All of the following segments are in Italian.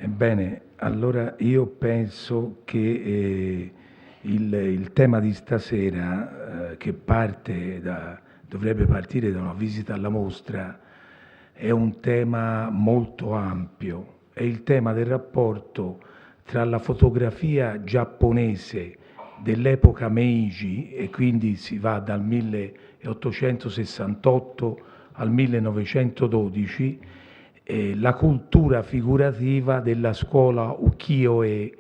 Ebbene, allora io penso che il tema di stasera, che dovrebbe partire da una visita alla mostra, è un tema molto ampio. È il tema del rapporto tra la fotografia giapponese dell'epoca Meiji, e quindi si va dal 1868 al 1912, la cultura figurativa della scuola ukiyo-e,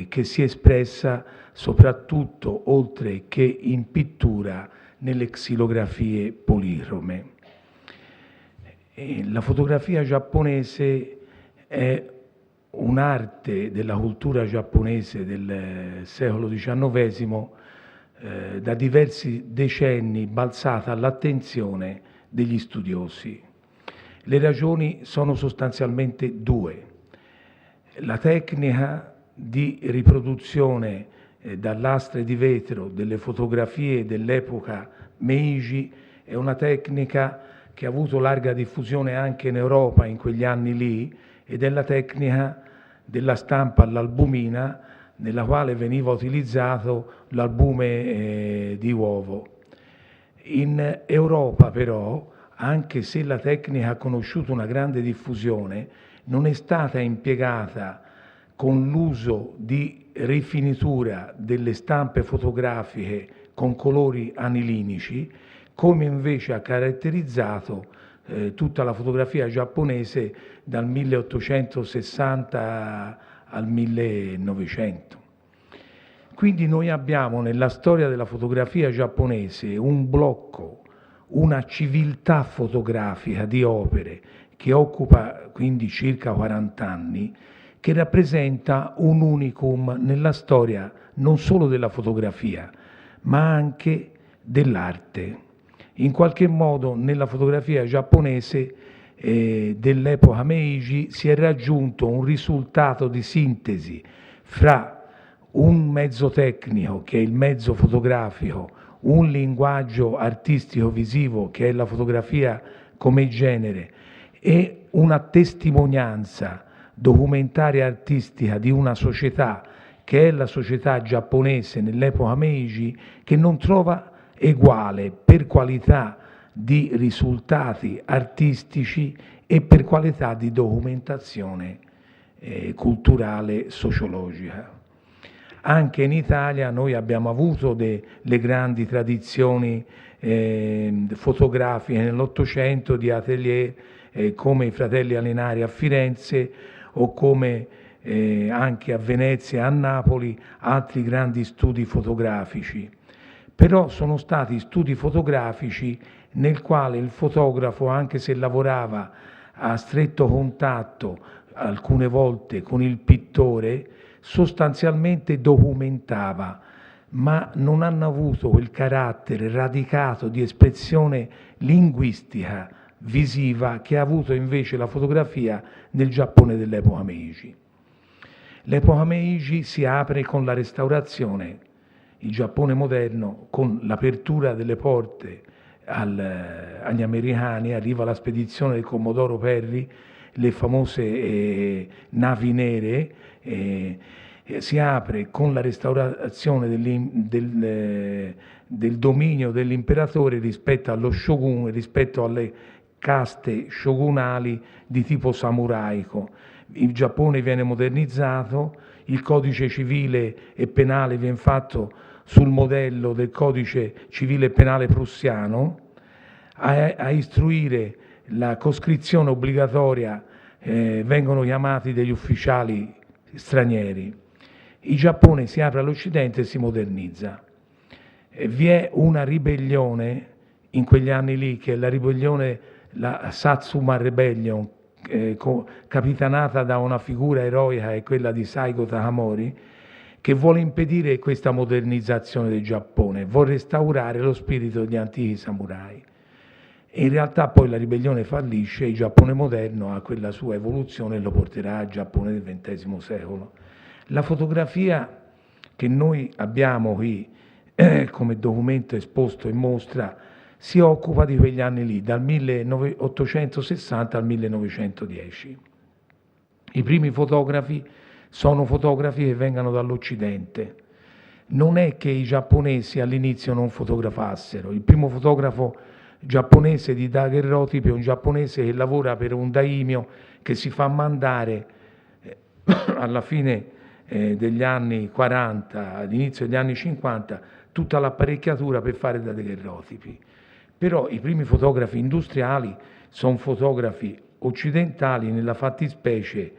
che si è espressa soprattutto, oltre che in pittura, nelle xilografie policrome. La fotografia giapponese è un'arte della cultura giapponese del secolo XIX, da diversi decenni balzata all'attenzione degli studiosi. Le ragioni sono sostanzialmente due: la tecnica di riproduzione da lastre di vetro delle fotografie dell'epoca Meiji è una tecnica che ha avuto larga diffusione anche in Europa in quegli anni lì, ed è la tecnica della stampa all'albumina, nella quale veniva utilizzato l'albume di uovo. In Europa però, anche se la tecnica ha conosciuto una grande diffusione, non è stata impiegata con l'uso di rifinitura delle stampe fotografiche con colori anilinici, come invece ha caratterizzato tutta la fotografia giapponese dal 1860 al 1900. Quindi noi abbiamo nella storia della fotografia giapponese un blocco, una civiltà fotografica di opere che occupa quindi circa 40 anni, che rappresenta un unicum nella storia non solo della fotografia, ma anche dell'arte. In qualche modo nella fotografia giapponese dell'epoca Meiji si è raggiunto un risultato di sintesi fra un mezzo tecnico, che è il mezzo fotografico, un linguaggio artistico visivo, che è la fotografia come genere, e una testimonianza documentaria artistica di una società, che è la società giapponese nell'epoca Meiji, che non trova eguale per qualità di risultati artistici e per qualità di documentazione culturale sociologica. Anche in Italia noi abbiamo avuto le grandi tradizioni fotografiche nell'Ottocento di atelier come i fratelli Alinari a Firenze, o come anche a Venezia e a Napoli altri grandi studi fotografici. Però sono stati studi fotografici nel quale il fotografo, anche se lavorava a stretto contatto alcune volte con il pittore, sostanzialmente documentava, ma non hanno avuto quel carattere radicato di espressione linguistica visiva che ha avuto invece la fotografia nel Giappone dell'epoca Meiji. L'epoca Meiji si apre con la Restaurazione, il Giappone moderno, con l'apertura delle porte agli americani. Arriva la spedizione del Commodoro Perry, le famose navi nere, si apre con la restaurazione del dominio dell'imperatore rispetto allo shogun, rispetto alle caste shogunali di tipo samuraico. Il Giappone viene modernizzato, il codice civile e penale viene fatto sul modello del codice civile e penale prussiano. A istruire la coscrizione obbligatoria vengono chiamati degli ufficiali stranieri. Il Giappone si apre all'Occidente e si modernizza. Vi è una ribellione in quegli anni lì, che è la ribellione, la Satsuma Rebellion, capitanata da una figura eroica, è quella di Saigo Takamori, che vuole impedire questa modernizzazione del Giappone, vuole restaurare lo spirito degli antichi samurai. E in realtà poi la ribellione fallisce, il Giappone moderno ha quella sua evoluzione e lo porterà al Giappone del XX secolo. La fotografia che noi abbiamo qui come documento esposto in mostra si occupa di quegli anni lì, dal 1860 al 1910. I primi fotografi sono fotografi che vengono dall'Occidente. Non è che i giapponesi all'inizio non fotografassero. Il primo fotografo giapponese di daguerrotipi è un giapponese che lavora per un daimyo che si fa mandare alla fine degli anni 40, all'inizio degli anni 50, tutta l'apparecchiatura per fare da daguerrotipi. Però i primi fotografi industriali sono fotografi occidentali, nella fattispecie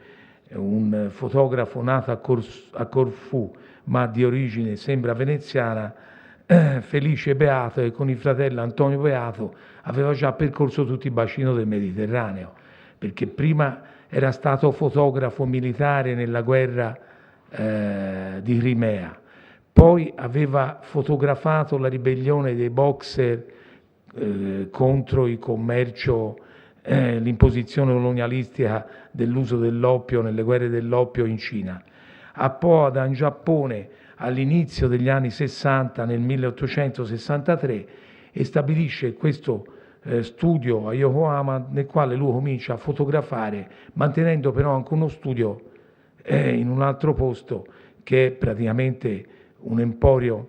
un fotografo nato a Corfù, ma di origine sembra veneziana, Felice Beato, e con il fratello Antonio Beato aveva già percorso tutto il bacino del Mediterraneo, perché prima era stato fotografo militare nella guerra di Crimea, poi aveva fotografato la ribellione dei Boxer contro il commercio, l'imposizione colonialistica dell'uso dell'oppio nelle guerre dell'oppio in Cina. Approda in Giappone all'inizio degli anni 60, nel 1863, e stabilisce questo studio a Yokohama, nel quale lui comincia a fotografare, mantenendo però anche uno studio in un altro posto, che è praticamente un emporio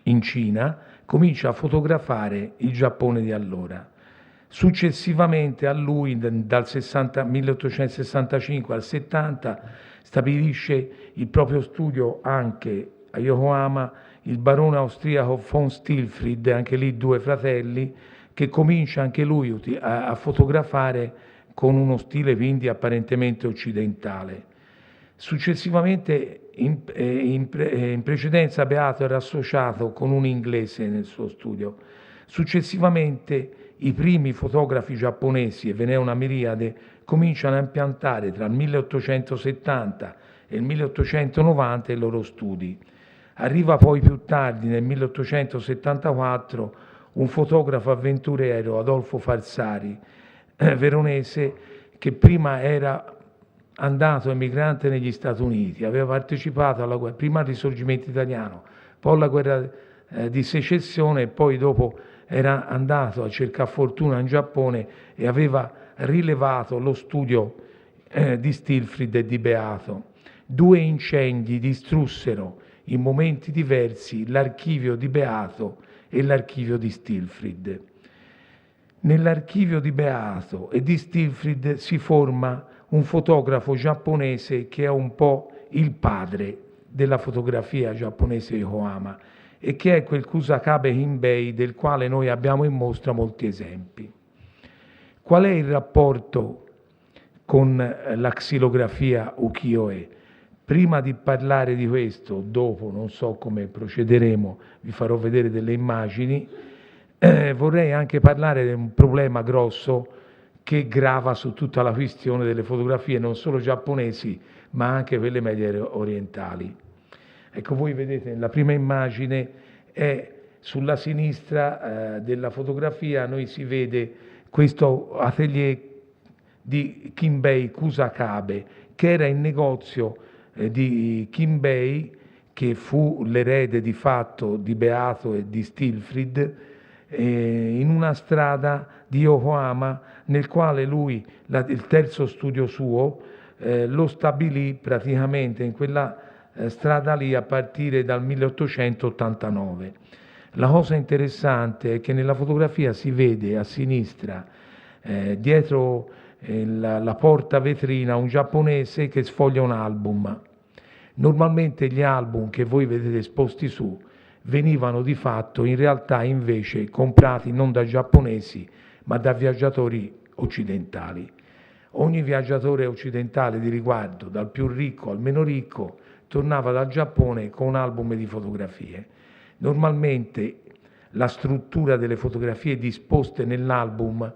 in Cina. Comincia a fotografare il Giappone di allora. Successivamente a lui, dal 1865 al 70, stabilisce il proprio studio anche a Yokohama il barone austriaco von Stilfried, anche lì due fratelli, che comincia anche lui a fotografare con uno stile quindi apparentemente occidentale. Successivamente, in precedenza, Beato era associato con un inglese nel suo studio. Successivamente i primi fotografi giapponesi, e ve n'è una miriade, cominciano a impiantare tra il 1870 e il 1890 i loro studi. Arriva poi più tardi, nel 1874, un fotografo avventuriero, Adolfo Farsari, veronese, che prima era andato emigrante negli Stati Uniti, aveva partecipato alla guerra, prima al Risorgimento italiano, poi alla guerra di secessione, e poi dopo era andato a cercare fortuna in Giappone e aveva rilevato lo studio di Stilfried e di Beato. Due incendi distrussero in momenti diversi l'archivio di Beato e l'archivio di Stilfried. Nell'archivio di Beato e di Stilfried si forma un fotografo giapponese che è un po' il padre della fotografia giapponese di Yokohama, e che è quel Kusakabe Hinbei, del quale noi abbiamo in mostra molti esempi. Qual è il rapporto con la xilografia ukiyo-e? Prima di parlare di questo, dopo non so come procederemo, vi farò vedere delle immagini, vorrei anche parlare di un problema grosso che grava su tutta la questione delle fotografie, non solo giapponesi, ma anche quelle medio orientali. Ecco, voi vedete la prima immagine, è sulla sinistra della fotografia, noi si vede questo atelier di Kinbei Kusakabe, che era il negozio di Kinbei, che fu l'erede di fatto di Beato e di Stilfried, in una strada di Yokohama, nel quale lui, il terzo studio suo, lo stabilì praticamente in quella strada lì a partire dal 1889. La cosa interessante è che nella fotografia si vede a sinistra, dietro la porta vetrina, un giapponese che sfoglia un album. Normalmente gli album che voi vedete esposti su venivano di fatto in realtà invece comprati non da giapponesi ma da viaggiatori occidentali. Ogni viaggiatore occidentale di riguardo, dal più ricco al meno ricco, tornava dal Giappone con un album di fotografie. Normalmente la struttura delle fotografie disposte nell'album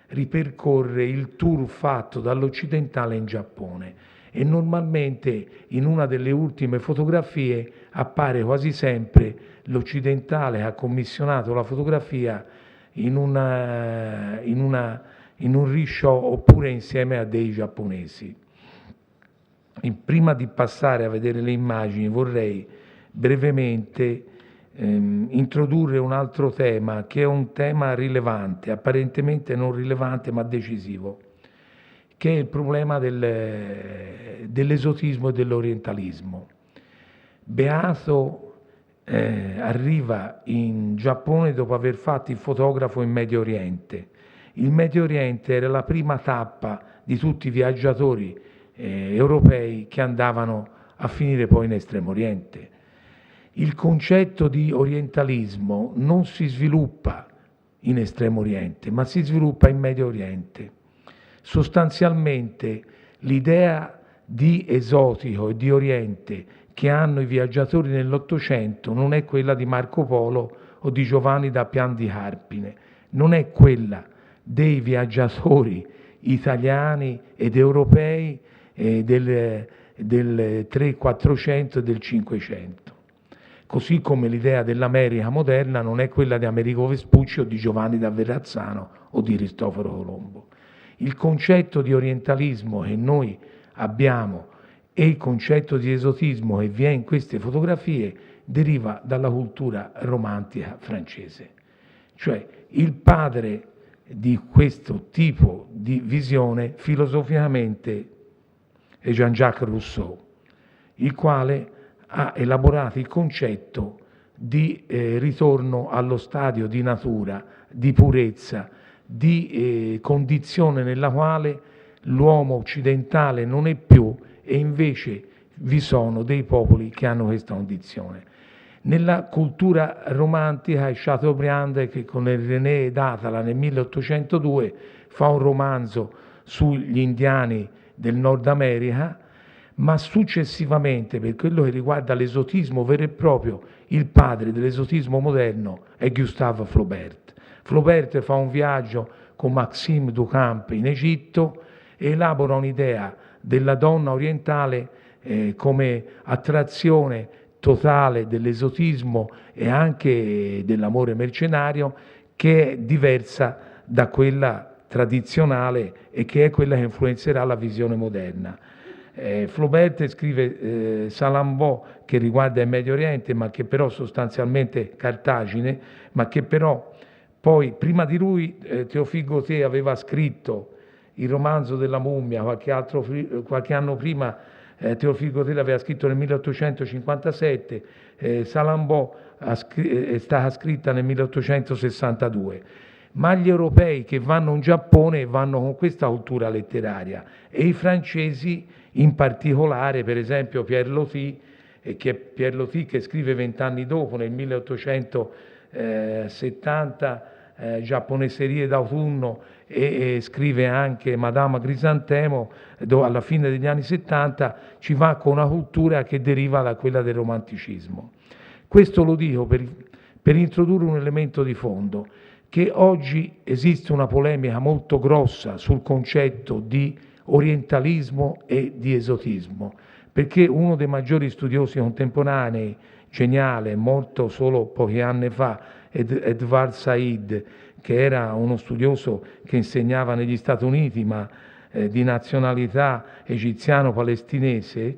ripercorre il tour fatto dall'occidentale in Giappone, e normalmente in una delle ultime fotografie appare quasi sempre l'occidentale che ha commissionato la fotografia in un risciò oppure insieme a dei giapponesi. Prima di passare a vedere le immagini vorrei brevemente introdurre un altro tema, che è un tema rilevante, apparentemente non rilevante ma decisivo, che è il problema dell'esotismo e dell'orientalismo. Beato arriva in Giappone dopo aver fatto il fotografo in Medio Oriente. Il Medio Oriente era la prima tappa di tutti i viaggiatori europei che andavano a finire poi in Estremo Oriente. Il concetto di orientalismo non si sviluppa in Estremo Oriente, ma si sviluppa in Medio Oriente. Sostanzialmente l'idea di esotico e di Oriente che hanno i viaggiatori nell'Ottocento non è quella di Marco Polo o di Giovanni da Pian di Carpine, non è quella dei viaggiatori italiani ed europei del 300-400 e del 500. Così come l'idea dell'America moderna non è quella di Amerigo Vespucci o di Giovanni da Verrazzano o di Cristoforo Colombo. Il concetto di orientalismo che noi abbiamo e il concetto di esotismo che vi è in queste fotografie deriva dalla cultura romantica francese. Cioè il padre di questo tipo di visione filosoficamente è Jean-Jacques Rousseau, il quale ha elaborato il concetto di ritorno allo stadio di natura, di purezza, di condizione nella quale l'uomo occidentale non è più e invece vi sono dei popoli che hanno questa condizione. Nella cultura romantica è Chateaubriand che con René d'Atala nel 1802 fa un romanzo sugli indiani del Nord America, ma successivamente, per quello che riguarda l'esotismo vero e proprio, il padre dell'esotismo moderno è Gustave Flaubert. Flaubert fa un viaggio con Maxime Duchamp in Egitto e elabora un'idea della donna orientale come attrazione totale dell'esotismo e anche dell'amore mercenario, che è diversa da quella tradizionale e che è quella che influenzerà la visione moderna. Flaubert scrive Salambò che riguarda il Medio Oriente, ma che però sostanzialmente Cartagine, ma che però poi prima di lui Théophile Gautier aveva scritto il romanzo della mummia, qualche anno prima Théophile Gautier l'aveva scritto nel 1857, Salambò è stata scritta nel 1862. Ma gli europei che vanno in Giappone vanno con questa cultura letteraria e i francesi in particolare, per esempio Pierre Loti, che scrive 20 anni dopo, nel 1870, Giapponeserie d'autunno e scrive anche Madama Crisantemo, alla fine degli anni 70 ci va con una cultura che deriva da quella del romanticismo. Questo lo dico per introdurre un elemento di fondo, che oggi esiste una polemica molto grossa sul concetto di orientalismo e di esotismo, perché uno dei maggiori studiosi contemporanei, geniale, morto solo pochi anni fa, Edward Said, che era uno studioso che insegnava negli Stati Uniti, ma di nazionalità egiziano-palestinese,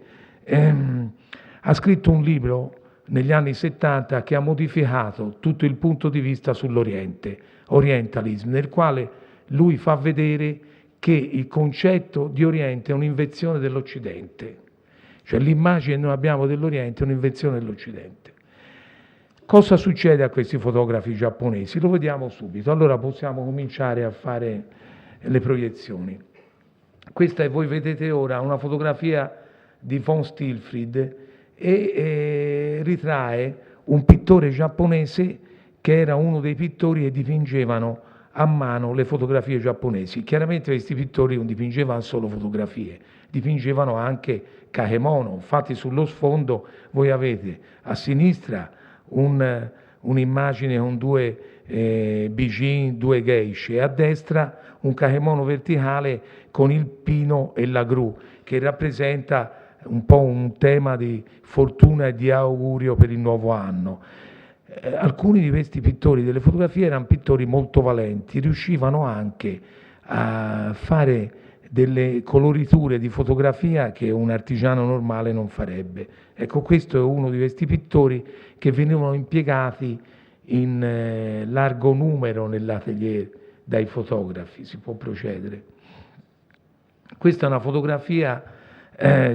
ha scritto un libro negli anni 70 che ha modificato tutto il punto di vista sull'Oriente, Orientalism, nel quale lui fa vedere che il concetto di Oriente è un'invenzione dell'Occidente, cioè l'immagine che noi abbiamo dell'Oriente è un'invenzione dell'Occidente. Cosa succede a questi fotografi giapponesi? Lo vediamo subito, allora possiamo cominciare a fare le proiezioni. Questa, voi vedete ora, una fotografia di von Stilfried e ritrae un pittore giapponese che era uno dei pittori che dipingevano a mano le fotografie giapponesi. Chiaramente questi pittori non dipingevano solo fotografie, dipingevano anche kakemono. Infatti sullo sfondo voi avete a sinistra un'immagine con due bijin, due geishe, e a destra un kakemono verticale con il pino e la gru, che rappresenta un po' un tema di fortuna e di augurio per il nuovo anno. Alcuni di questi pittori delle fotografie erano pittori molto valenti, riuscivano anche a fare delle coloriture di fotografia che un artigiano normale non farebbe. Ecco, questo è uno di questi pittori che venivano impiegati in largo numero nell'atelier dai fotografi. Si può procedere. Questa è una fotografia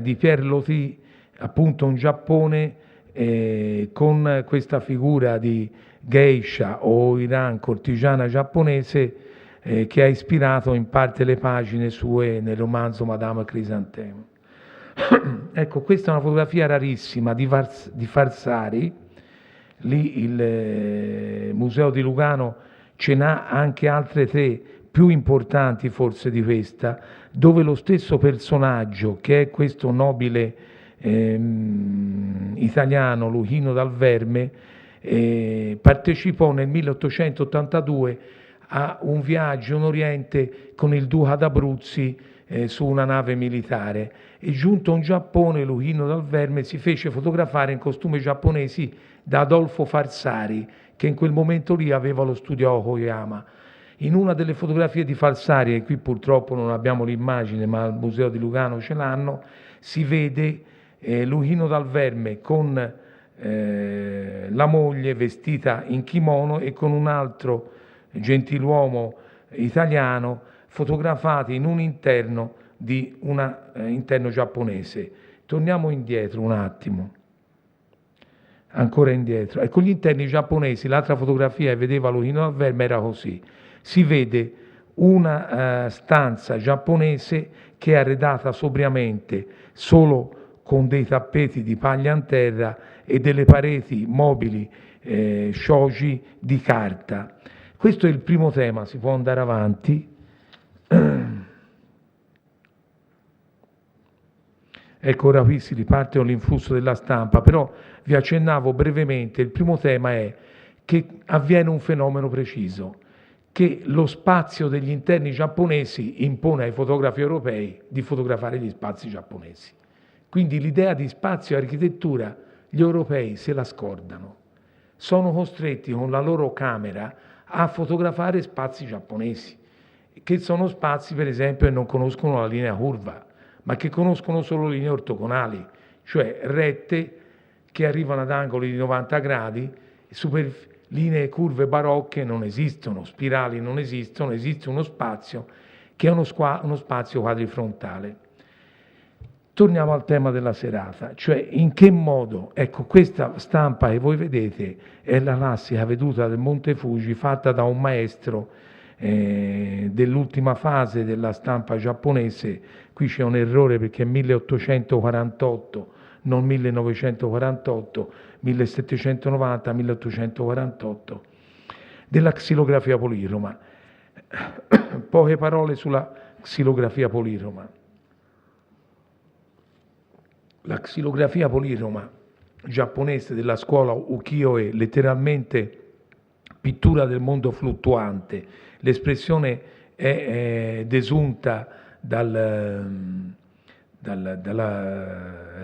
di Pierre Loti, appunto in Giappone, con questa figura di geisha o Iran, cortigiana giapponese, che ha ispirato in parte le pagine sue nel romanzo Madame Crisantemo. Ecco, questa è una fotografia rarissima di Farsari. Lì il Museo di Lugano ce n'ha anche altre 3 più importanti forse di questa, dove lo stesso personaggio, che è questo nobile italiano Luchino dal Verme, partecipò nel 1882 a un viaggio in Oriente con il duca d'Abruzzi su una nave militare, e giunto in Giappone Luchino dal Verme si fece fotografare in costume giapponesi da Adolfo Farsari, che in quel momento lì aveva lo studio a Yokoyama. In una delle fotografie di Farsari, e qui purtroppo non abbiamo l'immagine ma al Museo di Lugano ce l'hanno, si vede Luchino dal Verme con la moglie vestita in kimono e con un altro gentiluomo italiano, fotografati in un interno di un interno giapponese. Torniamo indietro un attimo, ancora indietro. Ecco gli interni giapponesi, l'altra fotografia che vedeva Luchino dal Verme era così. Si vede una stanza giapponese che è arredata sobriamente, solo con dei tappeti di paglia in terra e delle pareti mobili shoji di carta. Questo è il primo tema, si può andare avanti. Ecco, ora qui si riparte con l'influsso della stampa, però vi accennavo brevemente, il primo tema è che avviene un fenomeno preciso, che lo spazio degli interni giapponesi impone ai fotografi europei di fotografare gli spazi giapponesi. Quindi l'idea di spazio e architettura gli europei se la scordano. Sono costretti con la loro camera a fotografare spazi giapponesi, che sono spazi per esempio che non conoscono la linea curva, ma che conoscono solo linee ortogonali, cioè rette che arrivano ad angoli di 90 gradi, linee curve barocche non esistono, spirali non esistono, esiste uno spazio che è uno spazio quadrifrontale. Torniamo al tema della serata, cioè in che modo, ecco, questa stampa che voi vedete è la classica veduta del Monte Fuji fatta da un maestro dell'ultima fase della stampa giapponese. Qui c'è un errore perché è 1848, non 1948, 1790-1848, della xilografia poliroma. Poche parole sulla xilografia poliroma. La xilografia poliroma giapponese della scuola ukiyo-e, letteralmente pittura del mondo fluttuante. L'espressione è desunta dalla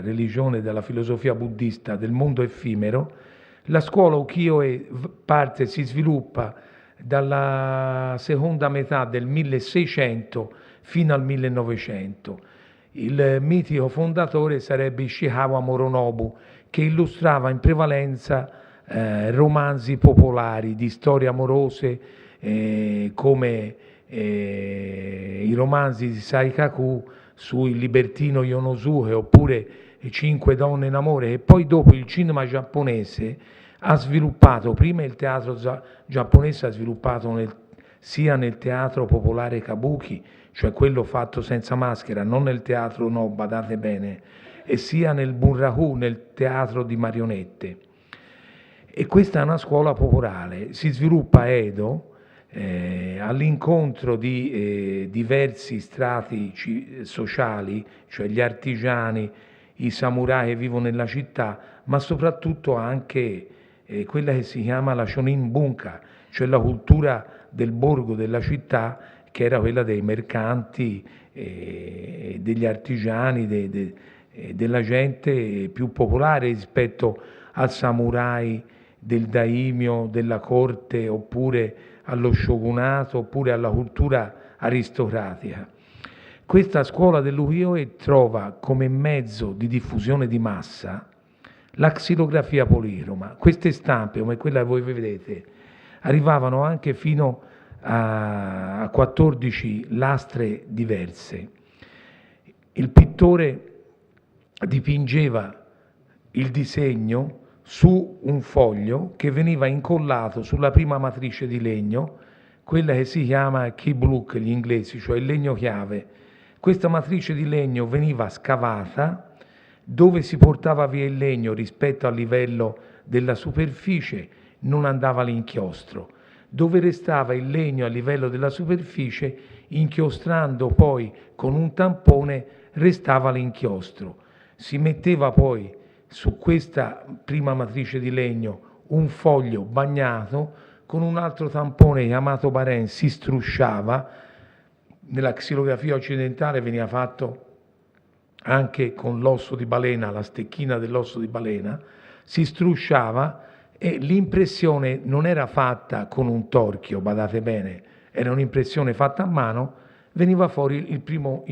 religione, dalla filosofia buddista del mondo effimero. La scuola ukiyo-e si sviluppa dalla seconda metà del 1600 fino al 1900. Il mitico fondatore sarebbe Ishikawa Moronobu, che illustrava in prevalenza romanzi popolari di storie amorose come i romanzi di Saikaku sul libertino Yonosuke oppure Cinque donne in amore. E poi dopo il cinema giapponese ha sviluppato, prima il teatro giapponese ha sviluppato sia nel teatro popolare kabuki, cioè quello fatto senza maschera, non nel teatro no, badate bene, e sia nel bunraku, nel teatro di marionette. E questa è una scuola popolare, si sviluppa a Edo, all'incontro di diversi strati sociali, cioè gli artigiani, i samurai che vivono nella città, ma soprattutto anche quella che si chiama la Shonin Bunka, cioè la cultura del borgo, della città, che era quella dei mercanti, degli artigiani, della gente più popolare rispetto al samurai, del daimyo, della corte, oppure allo shogunato, oppure alla cultura aristocratica. Questa scuola dell'ukiyo-e trova come mezzo di diffusione di massa la xilografia poliroma. Queste stampe, come quella che voi vedete, arrivavano anche fino a 14 lastre diverse. il pittore dipingeva il disegno su un foglio che veniva incollato sulla prima matrice di legno, quella che si chiama key block, gli inglesi, cioè il legno chiave. Questa matrice di legno veniva scavata, dove si portava via il legno rispetto al livello della superficie non andava l'inchiostro, dove restava il legno a livello della superficie, inchiostrando poi con un tampone restava l'inchiostro. Si metteva poi su questa prima matrice di legno un foglio bagnato con un altro tampone chiamato Baren, si strusciava. Nella xilografia occidentale veniva fatto anche con l'osso di balena, la stecchina dell'osso di balena, si strusciava e l'impressione non era fatta con un torchio, badate bene, era un'impressione fatta a mano, veniva fuori il primo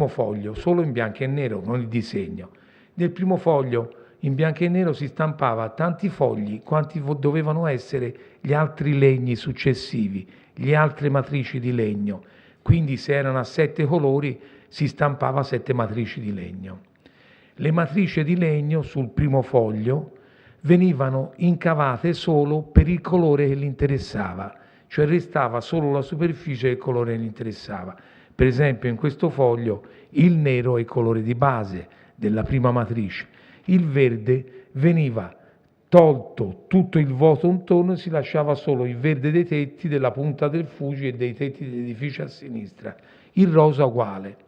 foglio, solo in bianco e nero, con il disegno. Nel primo foglio in bianco e nero si stampava tanti fogli quanti dovevano essere gli altri legni successivi, le altre matrici di legno. Quindi se erano a 7 colori si stampava 7 matrici di legno. Le matrici di legno sul primo foglio venivano incavate solo per il colore che gli interessava, cioè restava solo la superficie del colore che gli interessava. Per esempio in questo foglio il nero è il colore di base della prima matrice, il verde veniva tolto tutto il vuoto intorno e si lasciava solo il verde dei tetti, della punta del Fuji e dei tetti degli edifici a sinistra, il rosa uguale.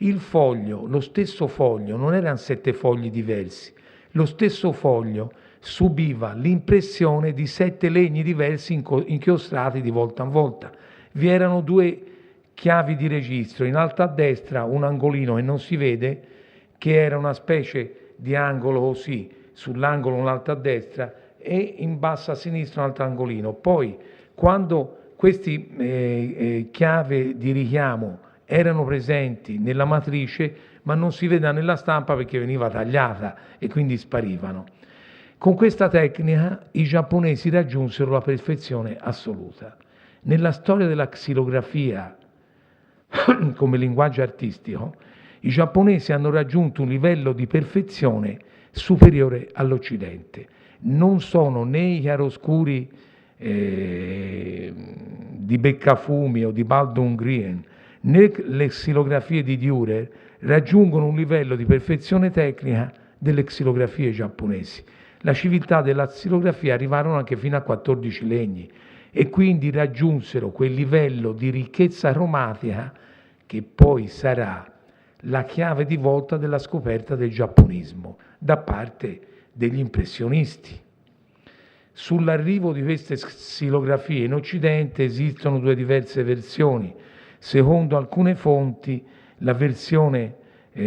Il foglio, lo stesso foglio, non erano 7 fogli diversi, lo stesso foglio subiva l'impressione di 7 legni diversi inchiostrati di volta in volta. Vi erano 2 chiavi di registro, in alto a destra un angolino che non si vede, che era una specie di angolo così, sull'angolo un alto a destra e in basso a sinistra un altro angolino. Poi quando questi chiavi di richiamo erano presenti nella matrice, ma non si vedeva nella stampa perché veniva tagliata e quindi sparivano. Con questa tecnica i giapponesi raggiunsero la perfezione assoluta. Nella storia della xilografia come linguaggio artistico, i giapponesi hanno raggiunto un livello di perfezione superiore all'Occidente. Non sono né i chiaroscuri di Beccafumi o di Baldwin Green, né le xilografie di Dürer raggiungono un livello di perfezione tecnica delle xilografie giapponesi. La civiltà della xilografia arrivarono anche fino a 14 legni e quindi raggiunsero quel livello di ricchezza cromatica che poi sarà la chiave di volta della scoperta del giapponismo da parte degli impressionisti. Sull'arrivo di queste xilografie in Occidente esistono 2 diverse versioni. Secondo alcune fonti, la versione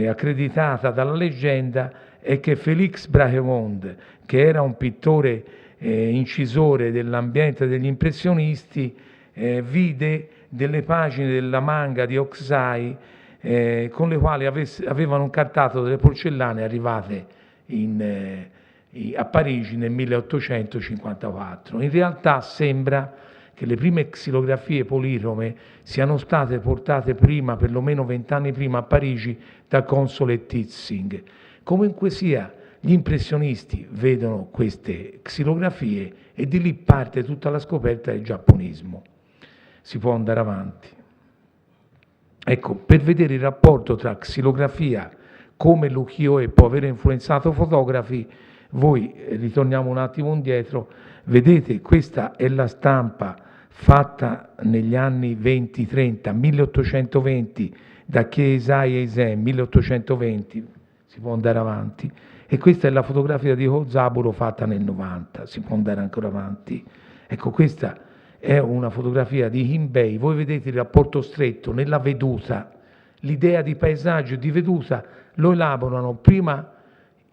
accreditata dalla leggenda è che Félix Braquemond, che era un pittore incisore dell'ambiente degli impressionisti, vide delle pagine della manga di Hokusai con le quali avevano cartato delle porcellane arrivate a Parigi nel 1854. In realtà sembra che le prime xilografie policrome siano state portate prima, perlomeno 20 anni prima, a Parigi da console Tizing. Comunque sia, gli impressionisti vedono queste xilografie e di lì parte tutta la scoperta del giapponismo. Si può andare avanti. Ecco, per vedere il rapporto tra xilografia, come l'ukiyo-e può aver influenzato fotografi, voi ritorniamo un attimo indietro, vedete questa è la stampa fatta negli anni 20-30, 1820, da Keisai Eisen, 1820, si può andare avanti, e questa è la fotografia di Kozaburo fatta nel 90, si può andare ancora avanti. Ecco, questa è una fotografia di Himbei, voi vedete il rapporto stretto nella veduta, l'idea di paesaggio e di veduta lo elaborano prima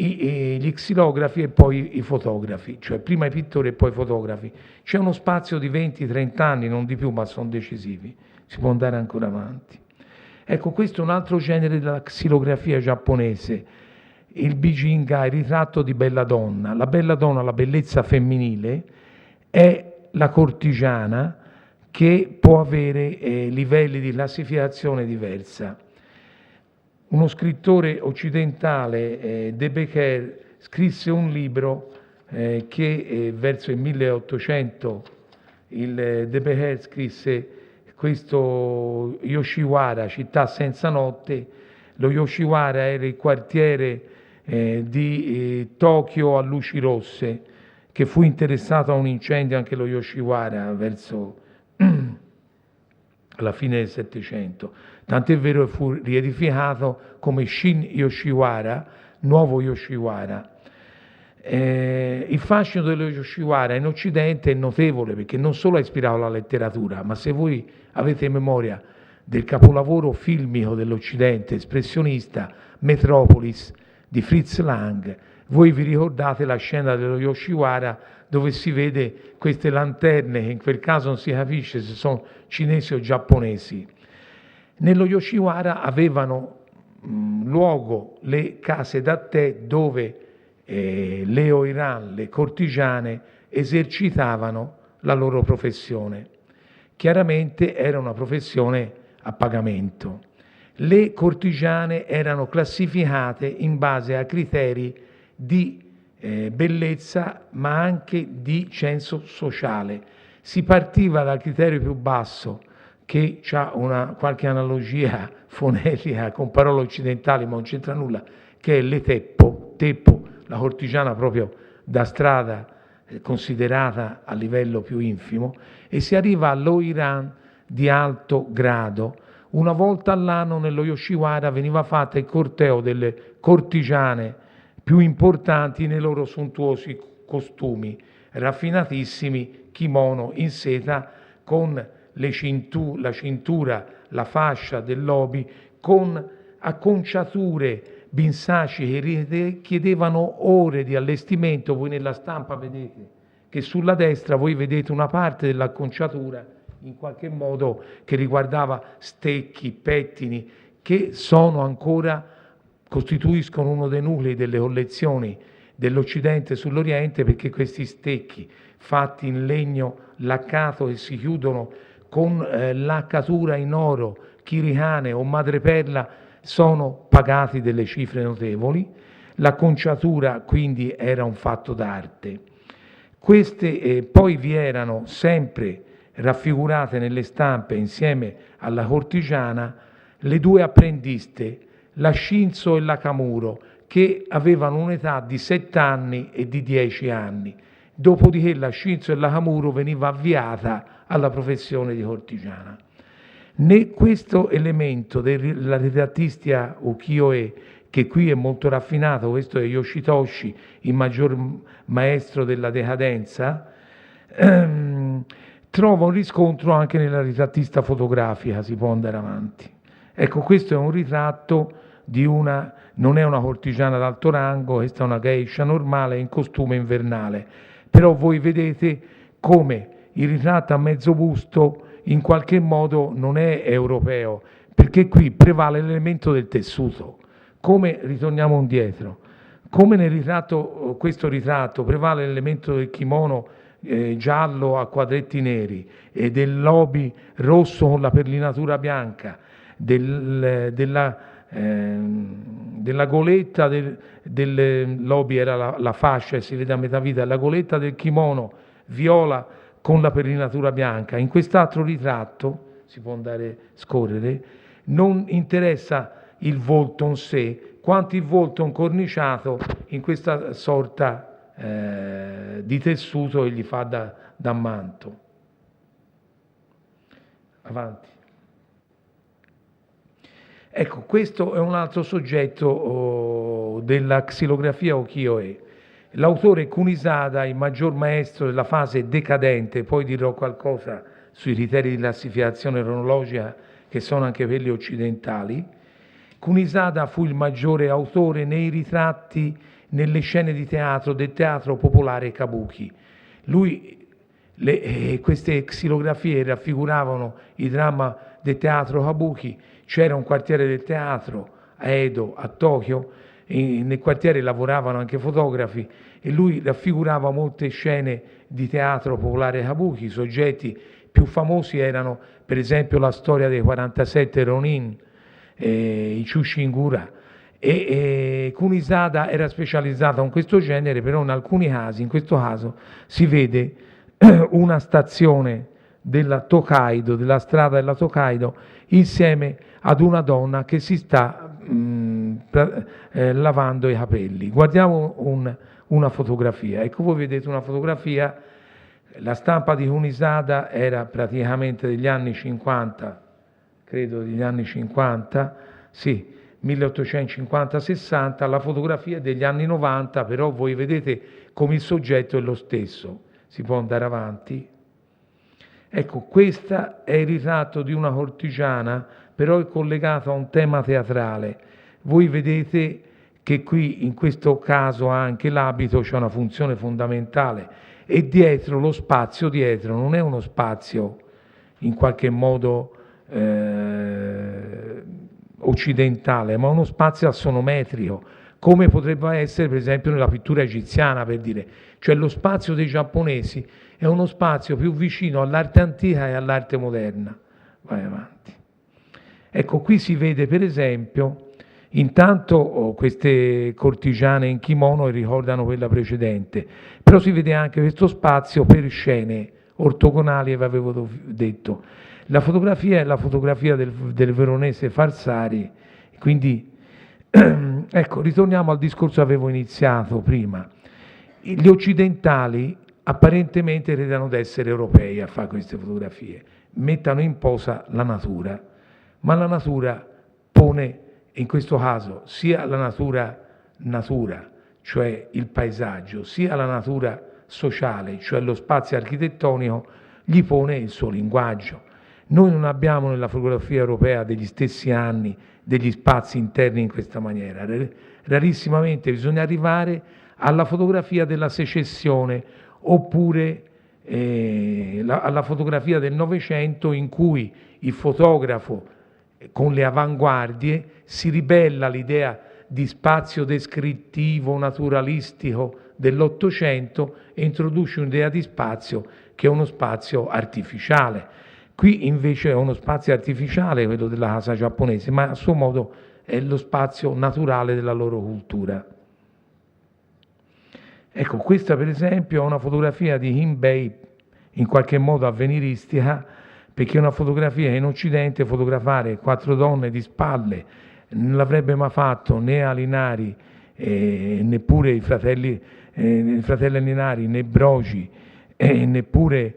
gli xilografi e poi i fotografi, cioè prima i pittori e poi i fotografi. C'è uno spazio di 20-30 anni, non di più, ma sono decisivi, si può andare ancora avanti. Ecco, questo è un altro genere della xilografia giapponese, il Bijinga, il ritratto di bella donna. La bella donna, la bellezza femminile, è la cortigiana che può avere livelli di classificazione diversa. Uno scrittore occidentale, De Becker, scrisse un libro che verso il 1800 De Becker scrisse questo Yoshiwara, città senza notte. Lo Yoshiwara era il quartiere di Tokyo a luci rosse, che fu interessato a un incendio anche lo Yoshiwara verso alla fine del Settecento. Tant'è vero che fu riedificato come Shin Yoshiwara, nuovo Yoshiwara. Il fascino dello Yoshiwara in Occidente è notevole perché non solo ha ispirato la letteratura, ma se voi avete memoria del capolavoro filmico dell'Occidente, espressionista, Metropolis, di Fritz Lang, voi vi ricordate la scena dello Yoshiwara dove si vede queste lanterne, che in quel caso non si capisce se sono cinesi o giapponesi. Nello Yoshiwara avevano luogo le case da tè dove le oiran, le cortigiane, esercitavano la loro professione. Chiaramente era una professione a pagamento. Le cortigiane erano classificate in base a criteri di bellezza, ma anche di censo sociale. Si partiva dal criterio più basso, che ha qualche analogia fonetica con parole occidentali, ma non c'entra nulla, che è l'eteppo, teppo, la cortigiana proprio da strada, considerata a livello più infimo, e si arriva all'oiran di alto grado. Una volta all'anno nello Yoshiwara veniva fatto il corteo delle cortigiane più importanti nei loro sontuosi costumi, raffinatissimi kimono in seta con la cintura, la fascia dell'obi, con acconciature binsaci che richiedevano ore di allestimento. Voi nella stampa vedete che sulla destra voi vedete una parte dell'acconciatura in qualche modo che riguardava stecchi, pettini, che costituiscono uno dei nuclei delle collezioni dell'Occidente sull'Oriente, perché questi stecchi fatti in legno laccato che si chiudono con laccatura in oro, chiricane o madreperla, sono pagati delle cifre notevoli. L'acconciatura quindi era un fatto d'arte. Queste poi vi erano sempre raffigurate nelle stampe insieme alla cortigiana le due apprendiste, la Shinzo e la Kamuro, che avevano un'età di 7 anni e di 10 anni. Dopodiché la Shinzo e la Kamuro veniva avviata alla professione di cortigiana. Questo elemento della ritrattistica ukiyo-e, che qui è molto raffinato, questo è Yoshitoshi, il maggior maestro della decadenza, trova un riscontro anche nella ritrattista fotografica, si può andare avanti. Ecco, questo è un ritratto non è una cortigiana d'alto rango, questa è una geisha normale in costume invernale, però voi vedete come il ritratto a mezzo busto in qualche modo non è europeo, perché qui prevale l'elemento del tessuto. Come ritorniamo indietro? Come questo ritratto prevale l'elemento del kimono giallo a quadretti neri e dell'obi rosso con la perlinatura bianca, della goletta dell'obi era la fascia e si vede a metà vita, la goletta del kimono viola con la perlinatura bianca. In quest'altro ritratto, si può andare a scorrere, non interessa il volto in sé, quanto il volto incorniciato in questa sorta di tessuto che gli fa da manto. Avanti. Ecco, questo è un altro soggetto della xilografia ukiyo-e. L'autore Kunisada, il maggior maestro della fase decadente, poi dirò qualcosa sui criteri di classificazione cronologica che sono anche quelli occidentali. Kunisada fu il maggiore autore nei ritratti nelle scene di teatro del teatro popolare kabuki. Queste xilografie raffiguravano il dramma del teatro kabuki. C'era un quartiere del teatro a Edo, a Tokyo, e nel quartiere lavoravano anche fotografi e lui raffigurava molte scene di teatro popolare kabuki. I soggetti più famosi erano per esempio la storia dei 47 Ronin, i Chushingura. E Kunisada era specializzata in questo genere, però in alcuni casi, in questo caso, si vede una stazione della Tokaido, della strada della Tokaido, insieme ad una donna che si sta lavando i capelli. Guardiamo una fotografia. Ecco, voi vedete una fotografia, la stampa di Kunisada era praticamente degli anni 50, credo degli anni 50, sì, 1850-60, la fotografia degli anni 90, però voi vedete come il soggetto è lo stesso. Si può andare avanti? Ecco, questo è il ritratto di una cortigiana, però è collegato a un tema teatrale. Voi vedete che qui, in questo caso, anche l'abito c'è una funzione fondamentale e dietro, lo spazio dietro, non è uno spazio in qualche modo occidentale, ma uno spazio assonometrico, come potrebbe essere per esempio nella pittura egiziana, per dire. Cioè lo spazio dei giapponesi è uno spazio più vicino all'arte antica e all'arte moderna. Vai avanti. Ecco, qui si vede per esempio, intanto queste cortigiane in kimono ricordano quella precedente, però si vede anche questo spazio per scene ortogonali, vi avevo detto. La fotografia è la fotografia del veronese Farsari, quindi ecco, ritorniamo al discorso che avevo iniziato prima. Gli occidentali apparentemente credano di essere europei a fare queste fotografie, mettano in posa la natura, ma la natura pone, in questo caso, sia la natura, cioè il paesaggio, sia la natura sociale, cioè lo spazio architettonico, gli pone il suo linguaggio. Noi non abbiamo nella fotografia europea degli stessi anni, degli spazi interni in questa maniera. Rarissimamente bisogna arrivare alla fotografia della secessione oppure alla fotografia del Novecento, in cui il fotografo con le avanguardie si ribella all'idea di spazio descrittivo, naturalistico dell'Ottocento e introduce un'idea di spazio che è uno spazio artificiale. Qui invece è uno spazio artificiale, quello della casa giapponese, ma a suo modo è lo spazio naturale della loro cultura. Ecco, questa per esempio è una fotografia di Hinbei, in qualche modo avveniristica, perché è una fotografia che in Occidente fotografare 4 donne di spalle non l'avrebbe mai fatto né Alinari, neppure i fratelli Alinari, né Brogi, neppure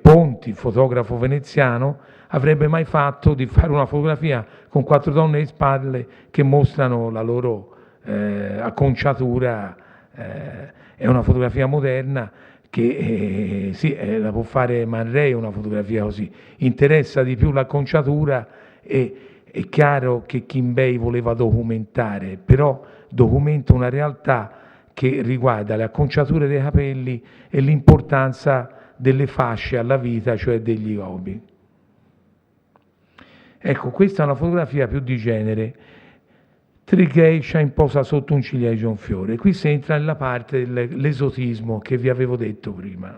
Ponti, fotografo veneziano, avrebbe mai fatto di fare una fotografia con 4 donne di spalle che mostrano la loro acconciatura. È una fotografia moderna che sì, la può fare Man Ray una fotografia così. Interessa di più l'acconciatura e è chiaro che Kinbei voleva documentare, però documenta una realtà che riguarda le acconciature dei capelli e l'importanza delle fasce alla vita, cioè degli hobby. Ecco, questa è una fotografia più di genere. 3 geisha in posa sotto un ciliegio e un fiore. Qui si entra nella parte dell'esotismo che vi avevo detto prima.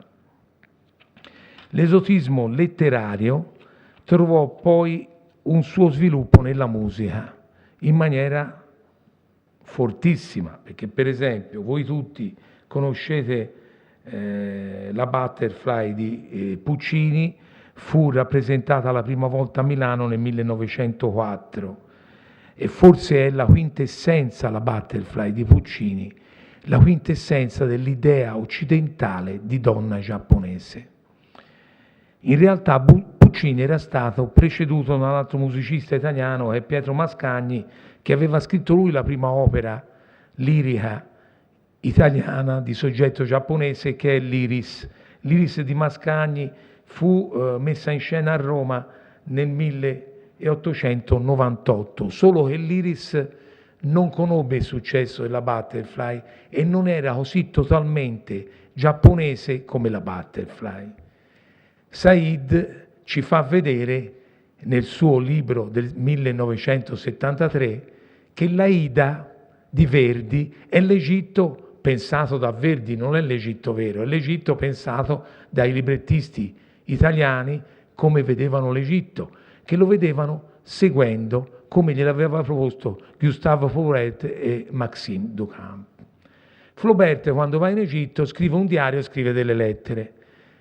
L'esotismo letterario trovò poi un suo sviluppo nella musica in maniera fortissima, perché per esempio voi tutti conoscete la Butterfly di Puccini, fu rappresentata la prima volta a Milano nel 1904 e forse è la quintessenza, la Butterfly di Puccini, la quintessenza dell'idea occidentale di donna giapponese. In realtà Puccini era stato preceduto da un altro musicista italiano, che è Pietro Mascagni, che aveva scritto lui la prima opera lirica italiana di soggetto giapponese, che è l'Iris. L'Iris di Mascagni fu messa in scena a Roma nel 1898, solo che l'Iris non conobbe il successo della Butterfly e non era così totalmente giapponese come la Butterfly. Said ci fa vedere nel suo libro del 1973 che l'Aida di Verdi è l'Egitto pensato da Verdi, non è l'Egitto vero, è l'Egitto pensato dai librettisti italiani come vedevano l'Egitto, che lo vedevano seguendo come gliel'aveva proposto Gustave Flaubert e Maxime Duchamp. Flaubert, quando va in Egitto, scrive un diario e scrive delle lettere.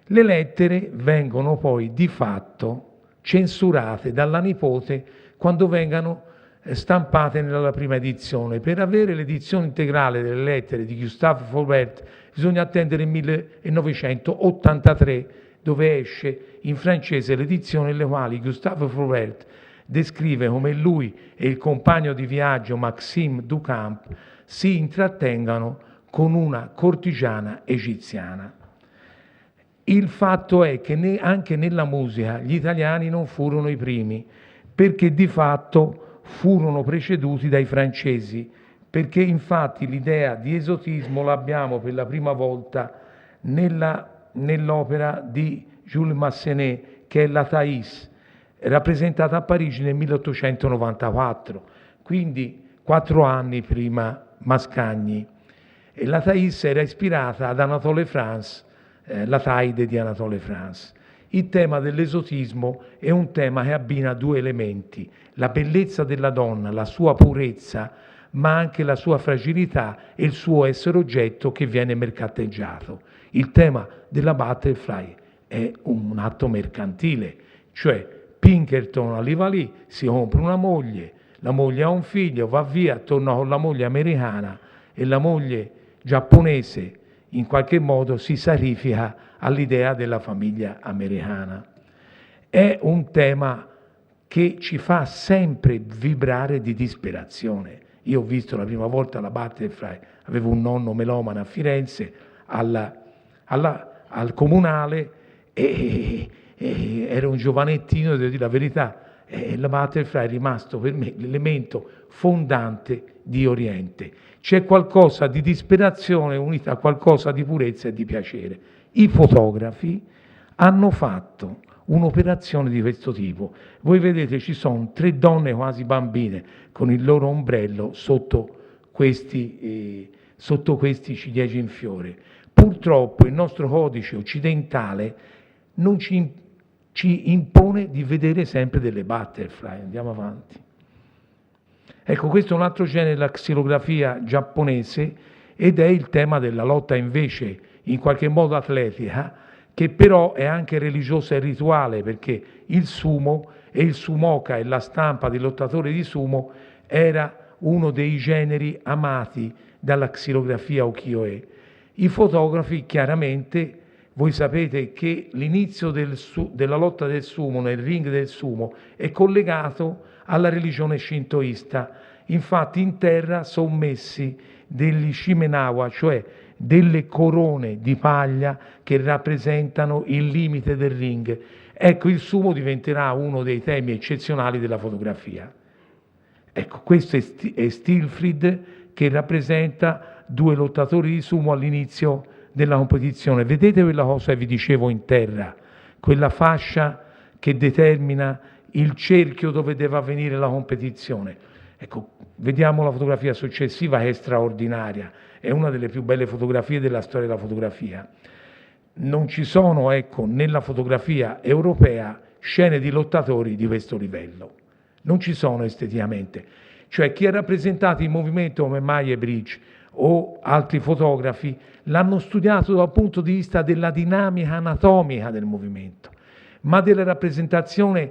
Le lettere vengono poi di fatto censurate dalla nipote quando vengano stampate nella prima edizione. Per avere l'edizione integrale delle lettere di Gustave Flaubert bisogna attendere il 1983, dove esce in francese l'edizione nelle quali Gustave Flaubert descrive come lui e il compagno di viaggio Maxime Duchamp si intrattengano con una cortigiana egiziana. Il fatto è che anche nella musica gli italiani non furono i primi, perché di fatto furono preceduti dai francesi, perché infatti l'idea di esotismo l'abbiamo per la prima volta nell'opera di Jules Massenet, che è la Thais, rappresentata a Parigi nel 1894, quindi 4 anni prima Mascagni. E la Thais era ispirata ad Anatole France, la Taide di Anatole France. Il tema dell'esotismo è un tema che abbina 2 elementi: la bellezza della donna, la sua purezza, ma anche la sua fragilità e il suo essere oggetto che viene mercanteggiato. Il tema della Butterfly è un atto mercantile, cioè Pinkerton arriva lì, si compra una moglie, la moglie ha un figlio, va via, torna con la moglie americana e la moglie giapponese in qualche modo si sacrifica all'idea della famiglia americana. È un tema che ci fa sempre vibrare di disperazione. Io ho visto la prima volta la Butterfly, avevo un nonno melomane a Firenze, al comunale, e ero un giovanettino, devo dire la verità, e la Butterfly è rimasto per me l'elemento fondante di Oriente. C'è qualcosa di disperazione unita a qualcosa di purezza e di piacere. I fotografi hanno fatto un'operazione di questo tipo. Voi vedete, ci sono 3 donne quasi bambine con il loro ombrello sotto questi ciliegi in fiore. Purtroppo il nostro codice occidentale non ci impone di vedere sempre delle butterfly. Andiamo avanti. Ecco, questo è un altro genere della xilografia giapponese ed è il tema della lotta invece in qualche modo atletica, che però è anche religiosa e rituale, perché il sumo e il sumoka e la stampa del lottatore di sumo era uno dei generi amati dalla xilografia ukiyo-e. I fotografi chiaramente, voi sapete che l'inizio della lotta del sumo, nel ring del sumo, è collegato alla religione shintoista. Infatti in terra sono messi degli shimenawa, cioè delle corone di paglia che rappresentano il limite del ring. Ecco, il sumo diventerà uno dei temi eccezionali della fotografia. Ecco, questo è Stilfrid, che rappresenta 2 lottatori di sumo all'inizio della competizione. Vedete quella cosa che vi dicevo in terra, quella fascia che determina il cerchio dove deve avvenire la competizione. Ecco, vediamo la fotografia successiva, che è straordinaria, è una delle più belle fotografie della storia della fotografia. Non ci sono, ecco, nella fotografia europea scene di lottatori di questo livello. Non ci sono esteticamente. Cioè chi ha rappresentato il movimento come Mayer-Bridge o altri fotografi l'hanno studiato dal punto di vista della dinamica anatomica del movimento, ma della rappresentazione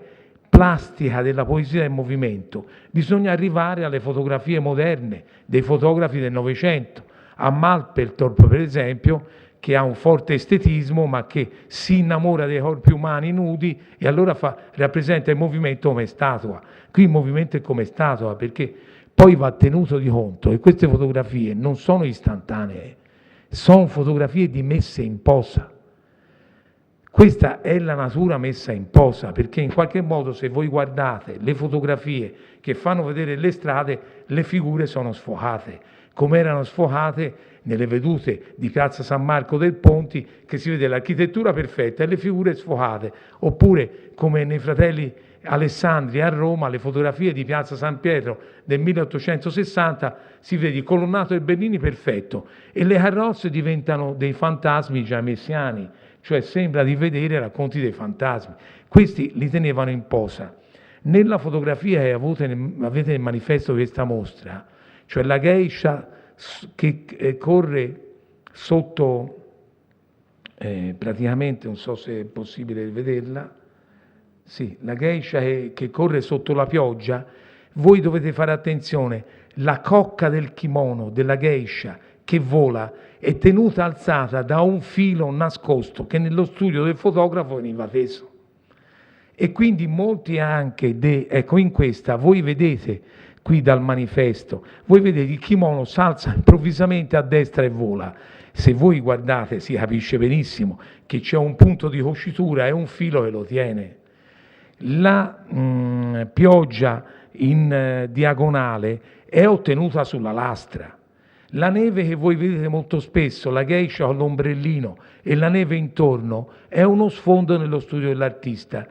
plastica della poesia del movimento bisogna arrivare alle fotografie moderne dei fotografi del Novecento, a Mapplethorpe per esempio, che ha un forte estetismo ma che si innamora dei corpi umani nudi e allora rappresenta il movimento come statua. Qui il movimento è come statua, perché poi va tenuto di conto che queste fotografie non sono istantanee, sono fotografie di messe in posa. Questa è la natura messa in posa, perché in qualche modo se voi guardate le fotografie che fanno vedere le strade, le figure sono sfocate, come erano sfocate nelle vedute di Piazza San Marco del Ponti, che si vede l'architettura perfetta e le figure sfocate, oppure come nei Fratelli Alessandri a Roma, le fotografie di Piazza San Pietro del 1860, si vede il colonnato del Bernini perfetto e le carrozze diventano dei fantasmi già messiani, cioè sembra di vedere racconti dei fantasmi. Questi li tenevano in posa. Nella fotografia che avete nel manifesto di questa mostra, cioè la geisha che corre sotto, praticamente, non so se è possibile vederla, sì, la geisha che corre sotto la pioggia, voi dovete fare attenzione, la cocca del kimono della geisha che vola è tenuta alzata da un filo nascosto che nello studio del fotografo veniva teso. E quindi molti anche, ecco in questa, voi vedete qui dal manifesto, voi vedete il kimono s'alza improvvisamente a destra e vola. Se voi guardate si capisce benissimo che c'è un punto di cucitura e un filo che lo tiene. La pioggia in diagonale è ottenuta sulla lastra. La neve che voi vedete molto spesso, la geisha con l'ombrellino e la neve intorno, è uno sfondo nello studio dell'artista.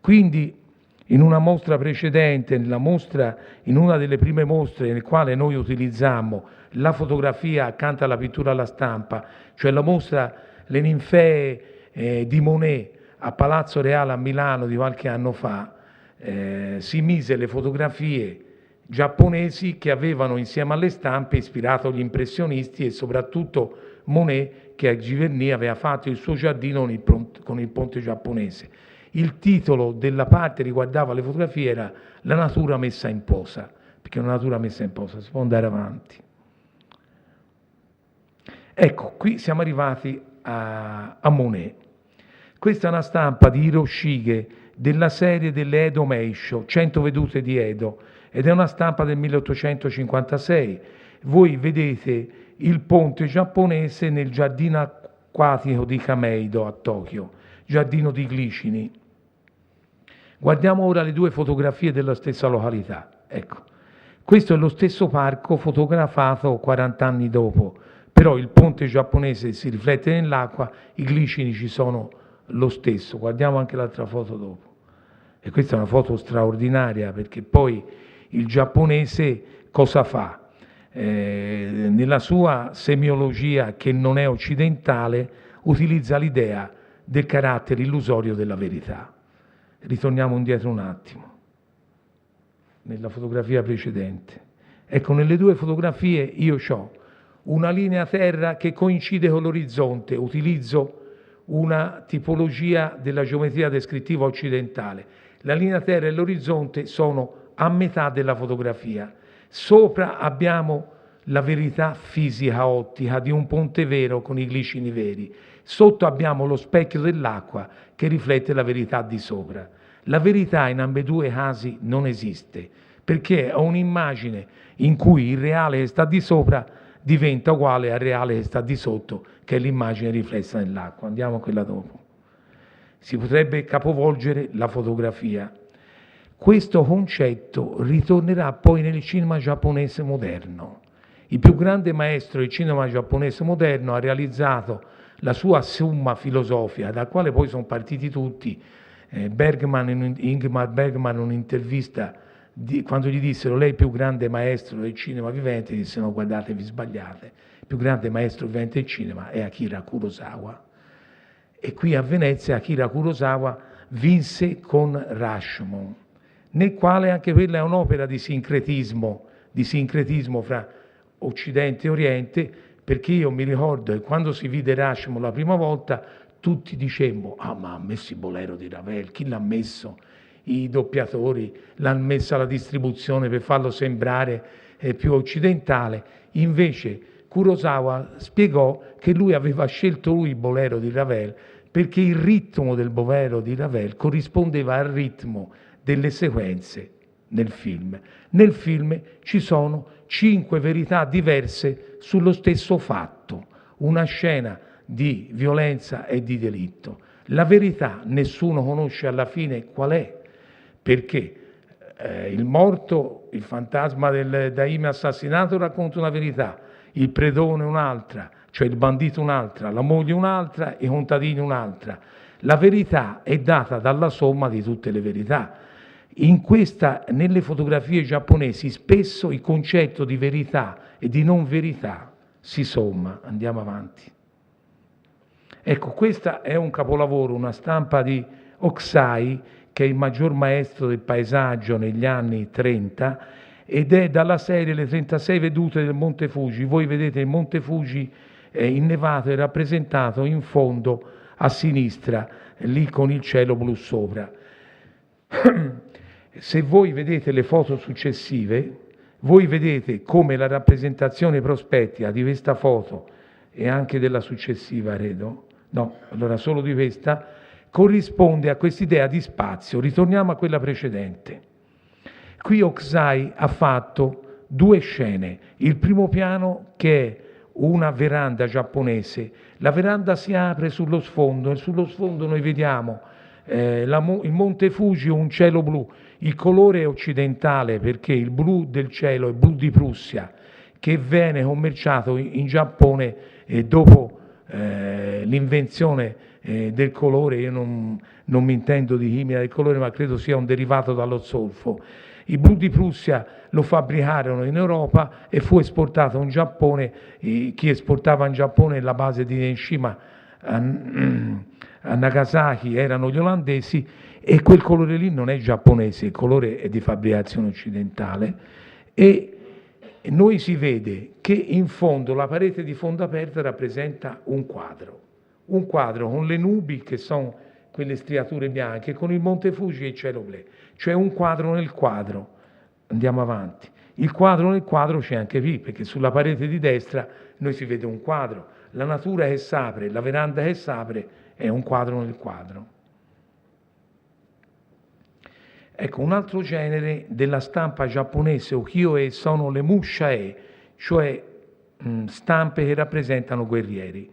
Quindi in una mostra precedente, in una delle prime mostre nel quale noi utilizzammo la fotografia accanto alla pittura alla stampa, cioè la mostra Le ninfee di Monet a Palazzo Reale a Milano di qualche anno fa, si mise le fotografie giapponesi che avevano insieme alle stampe ispirato gli impressionisti e soprattutto Monet che a Giverny aveva fatto il suo giardino con il ponte giapponese. Il titolo della parte che riguardava le fotografie era La natura messa in posa, perché una natura messa in posa, si può andare avanti. Ecco, qui siamo arrivati a Monet. Questa è una stampa di Hiroshige della serie delle Edo Meisho, 100 vedute di Edo, ed è una stampa del 1856. Voi vedete il ponte giapponese nel giardino acquatico di Kameido a Tokyo, giardino di glicini. Guardiamo ora le due fotografie della stessa località. Ecco, questo è lo stesso parco fotografato 40 anni dopo, però il ponte giapponese si riflette nell'acqua, i glicini ci sono lo stesso. Guardiamo anche l'altra foto dopo. E questa è una foto straordinaria perché poi il giapponese cosa fa? Nella sua semiologia che non è occidentale utilizza l'idea del carattere illusorio della verità. Ritorniamo indietro un attimo, nella fotografia precedente. Ecco, nelle due fotografie io ho una linea terra che coincide con l'orizzonte, utilizzo una tipologia della geometria descrittiva occidentale. La linea terra e l'orizzonte sono a metà della fotografia. Sopra abbiamo la verità fisica ottica di un ponte vero con i glicini veri. Sotto abbiamo lo specchio dell'acqua che riflette la verità di sopra. La verità in ambedue i casi non esiste, perché è un'immagine in cui il reale che sta di sopra diventa uguale al reale che sta di sotto, che è l'immagine riflessa nell'acqua. Andiamo a quella dopo. Si potrebbe capovolgere la fotografia. Questo concetto ritornerà poi nel cinema giapponese moderno. Il più grande maestro del cinema giapponese moderno ha realizzato la sua summa filosofica, dal quale poi sono partiti tutti. Ingmar Bergman, in un'intervista, quando gli dissero lei è il più grande maestro del cinema vivente, disse no, guardate, vi sbagliate, il più grande maestro vivente del cinema è Akira Kurosawa. E qui a Venezia Akira Kurosawa vinse con Rashomon, nel quale anche quella è un'opera di sincretismo fra Occidente e Oriente, perché io mi ricordo che quando si vide Rashomon la prima volta tutti dicemmo ma ha messo il bolero di Ravel, chi l'ha messo? I doppiatori l'hanno messa alla distribuzione per farlo sembrare più occidentale. Invece Kurosawa spiegò che lui aveva scelto il bolero di Ravel perché il ritmo del bolero di Ravel corrispondeva al ritmo delle sequenze nel film. Nel film ci sono 5 verità diverse sullo stesso fatto, una scena di violenza e di delitto. La verità nessuno conosce alla fine qual è, perché il morto, il fantasma del daime assassinato racconta una verità, il predone un'altra, cioè il bandito un'altra, la moglie un'altra, i contadini un'altra. La verità è data dalla somma di tutte le verità. Nelle fotografie giapponesi spesso il concetto di verità e di non verità si somma. Andiamo avanti. Ecco, questa è un capolavoro, una stampa di Hokusai, che è il maggior maestro del paesaggio negli anni 30, ed è dalla serie Le 36 vedute del Monte Fuji. Voi vedete il Monte Fuji innevato è rappresentato in fondo a sinistra, lì con il cielo blu sopra. Se voi vedete le foto successive, voi vedete come la rappresentazione prospettica di questa foto e anche della successiva, credo, no, allora solo di questa, corrisponde a quest'idea di spazio. Ritorniamo a quella precedente. Qui Hokusai ha fatto due scene. Il primo piano, che è una veranda giapponese, la veranda si apre sullo sfondo e sullo sfondo noi vediamo il Monte Fuji, un cielo blu. Il colore è occidentale perché il blu del cielo è blu di Prussia, che viene commerciato in Giappone dopo l'invenzione del colore. Io non mi intendo di chimica del colore, ma credo sia un derivato dallo zolfo. Il blu di Prussia lo fabbricarono in Europa e fu esportato in Giappone. Chi esportava in Giappone la base di Hiroshima a Nagasaki erano gli olandesi, e quel colore lì non è giapponese, il colore è di fabbricazione occidentale. E noi si vede che in fondo la parete di fondo aperto rappresenta un quadro con le nubi, che sono quelle striature bianche, con il Monte Fuji e il cielo blu, cioè un quadro nel quadro. Andiamo avanti. Il quadro nel quadro c'è anche qui, perché sulla parete di destra noi si vede un quadro. La natura che s'apre, la veranda che s'apre, è un quadro nel quadro. Ecco, un altro genere della stampa giapponese ukiyo-e sono le musha-e, cioè stampe che rappresentano guerrieri.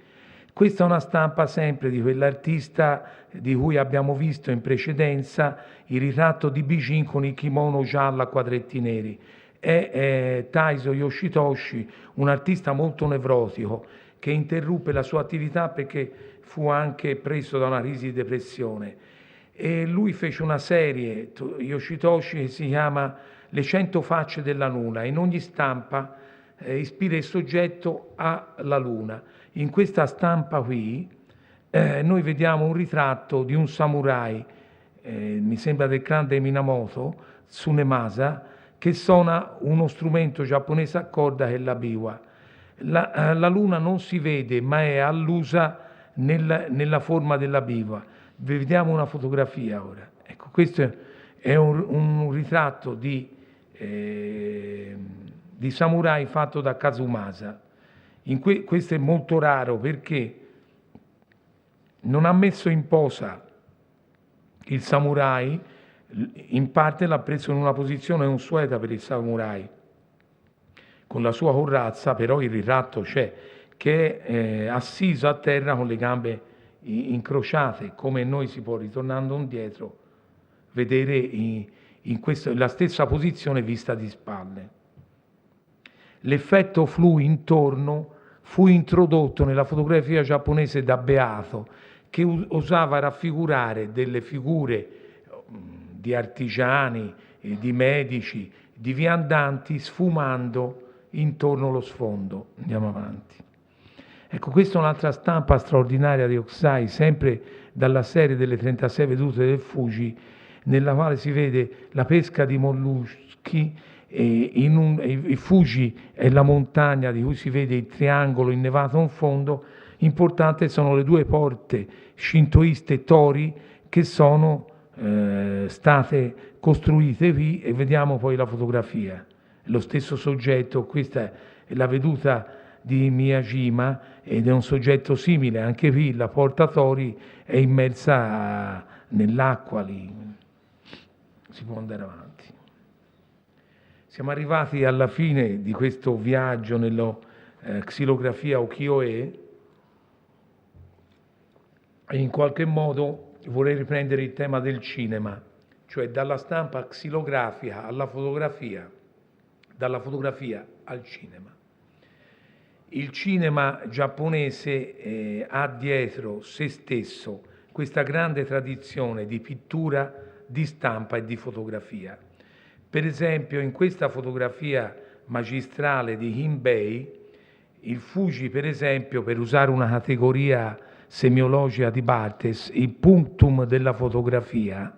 Questa è una stampa sempre di quell'artista di cui abbiamo visto in precedenza il ritratto di Bijin con il kimono giallo a quadretti neri. È Taiso Yoshitoshi, un artista molto nevrotico che interruppe la sua attività perché fu anche preso da una crisi di depressione. E lui fece una serie, Yoshitoshi, che si chiama Le 100 facce della luna. In ogni stampa ispira il soggetto alla luna. In questa stampa qui noi vediamo un ritratto di un samurai, mi sembra del clan dei Minamoto, Tsunemasa, che suona uno strumento giapponese a corda che è la biwa. La luna non si vede, ma è allusa nella forma della biwa. Vediamo una fotografia ora. Ecco, questo è un ritratto di samurai fatto da Kazumasa. Questo è molto raro perché non ha messo in posa il samurai, in parte l'ha preso in una posizione consueta per il samurai, con la sua corazza, però il ritratto c'è, che è assiso a terra con le gambe incrociate, come noi si può, ritornando indietro, vedere in la stessa posizione vista di spalle. L'effetto flu intorno fu introdotto nella fotografia giapponese da Beato, che usava raffigurare delle figure di artigiani, di medici, di viandanti, sfumando intorno allo sfondo. Andiamo avanti. Ecco, questa è un'altra stampa straordinaria di Hokusai, sempre dalla serie delle 36 vedute del Fuji, nella quale si vede la pesca di molluschi. Il Fuji è la montagna di cui si vede il triangolo innevato in fondo. Importante sono le due porte shintoiste tori che sono state costruite qui, e vediamo poi la fotografia. Lo stesso soggetto, questa è la veduta di Miyajima ed è un soggetto simile, anche qui la porta tori è immersa nell'acqua lì. Si può andare avanti. Siamo arrivati alla fine di questo viaggio nella xilografia ukiyo-e e in qualche modo vorrei riprendere il tema del cinema, cioè dalla stampa xilografica alla fotografia, dalla fotografia al cinema. Il cinema giapponese ha dietro se stesso questa grande tradizione di pittura, di stampa e di fotografia. Per esempio, in questa fotografia magistrale di Himbei, il Fuji, per esempio, per usare una categoria semiologica di Barthes, il punctum della fotografia,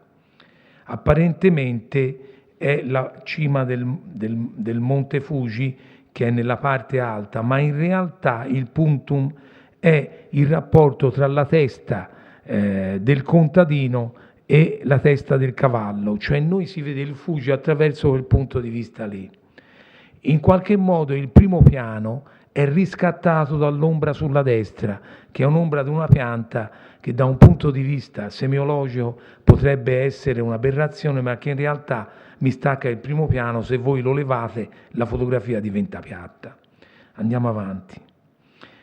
apparentemente è la cima del Monte Fuji, che è nella parte alta, ma in realtà il punctum è il rapporto tra la testa del contadino e la testa del cavallo, cioè noi si vede il Fuji attraverso quel punto di vista lì. In qualche modo il primo piano è riscattato dall'ombra sulla destra, che è un'ombra di una pianta che da un punto di vista semiologico potrebbe essere un'aberrazione, ma che in realtà mi stacca il primo piano. Se voi lo levate, la fotografia diventa piatta. Andiamo avanti.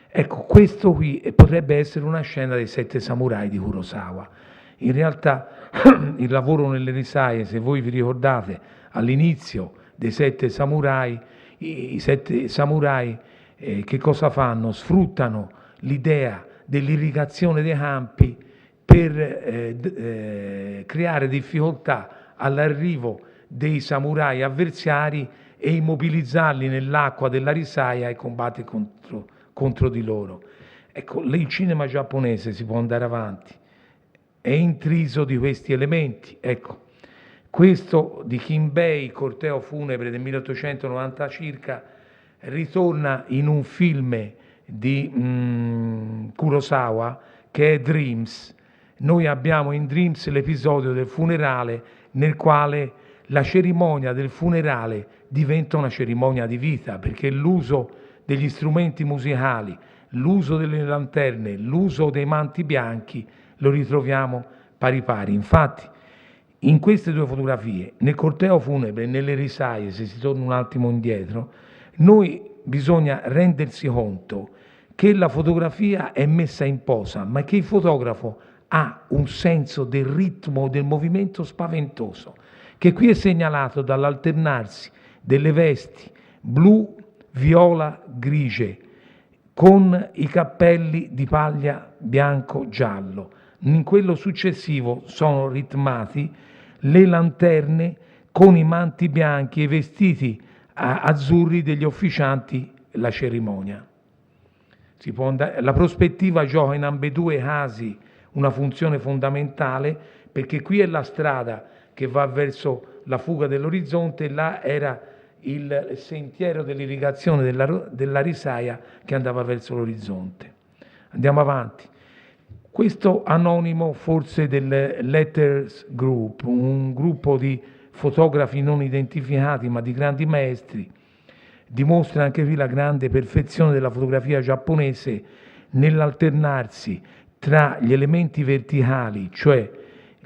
Ecco, questo qui potrebbe essere una scena dei 7 samurai di Kurosawa. In realtà il lavoro nelle risaie, se voi vi ricordate, all'inizio dei 7 samurai, i 7 samurai che cosa fanno? Sfruttano l'idea dell'irrigazione dei campi per creare difficoltà all'arrivo dei samurai avversari e immobilizzarli nell'acqua della risaia e combattere contro di loro. Ecco, il cinema giapponese, si può andare avanti, è intriso di questi elementi. Ecco, questo di Kinbei, corteo funebre del 1890 circa, ritorna in un film di Kurosawa che è Dreams. Noi abbiamo in Dreams l'episodio del funerale nel quale la cerimonia del funerale diventa una cerimonia di vita, perché l'uso degli strumenti musicali, l'uso delle lanterne, l'uso dei manti bianchi lo ritroviamo pari pari. Infatti in queste due fotografie, nel corteo funebre e nelle risaie, se si torna un attimo indietro, bisogna rendersi conto che la fotografia è messa in posa, ma che il fotografo ha un senso del ritmo, del movimento spaventoso, che qui è segnalato dall'alternarsi delle vesti blu, viola, grigie, con i cappelli di paglia bianco, giallo. In quello successivo sono ritmati le lanterne con i manti bianchi e i vestiti azzurri degli officianti la cerimonia. La prospettiva gioca in ambedue i casi una funzione fondamentale, perché qui è la strada che va verso la fuga dell'orizzonte, là era il sentiero dell'irrigazione della risaia che andava verso l'orizzonte. Andiamo avanti. Questo anonimo forse del Letters Group, un gruppo di fotografi non identificati ma di grandi maestri, dimostra anche qui la grande perfezione della fotografia giapponese nell'alternarsi tra gli elementi verticali, cioè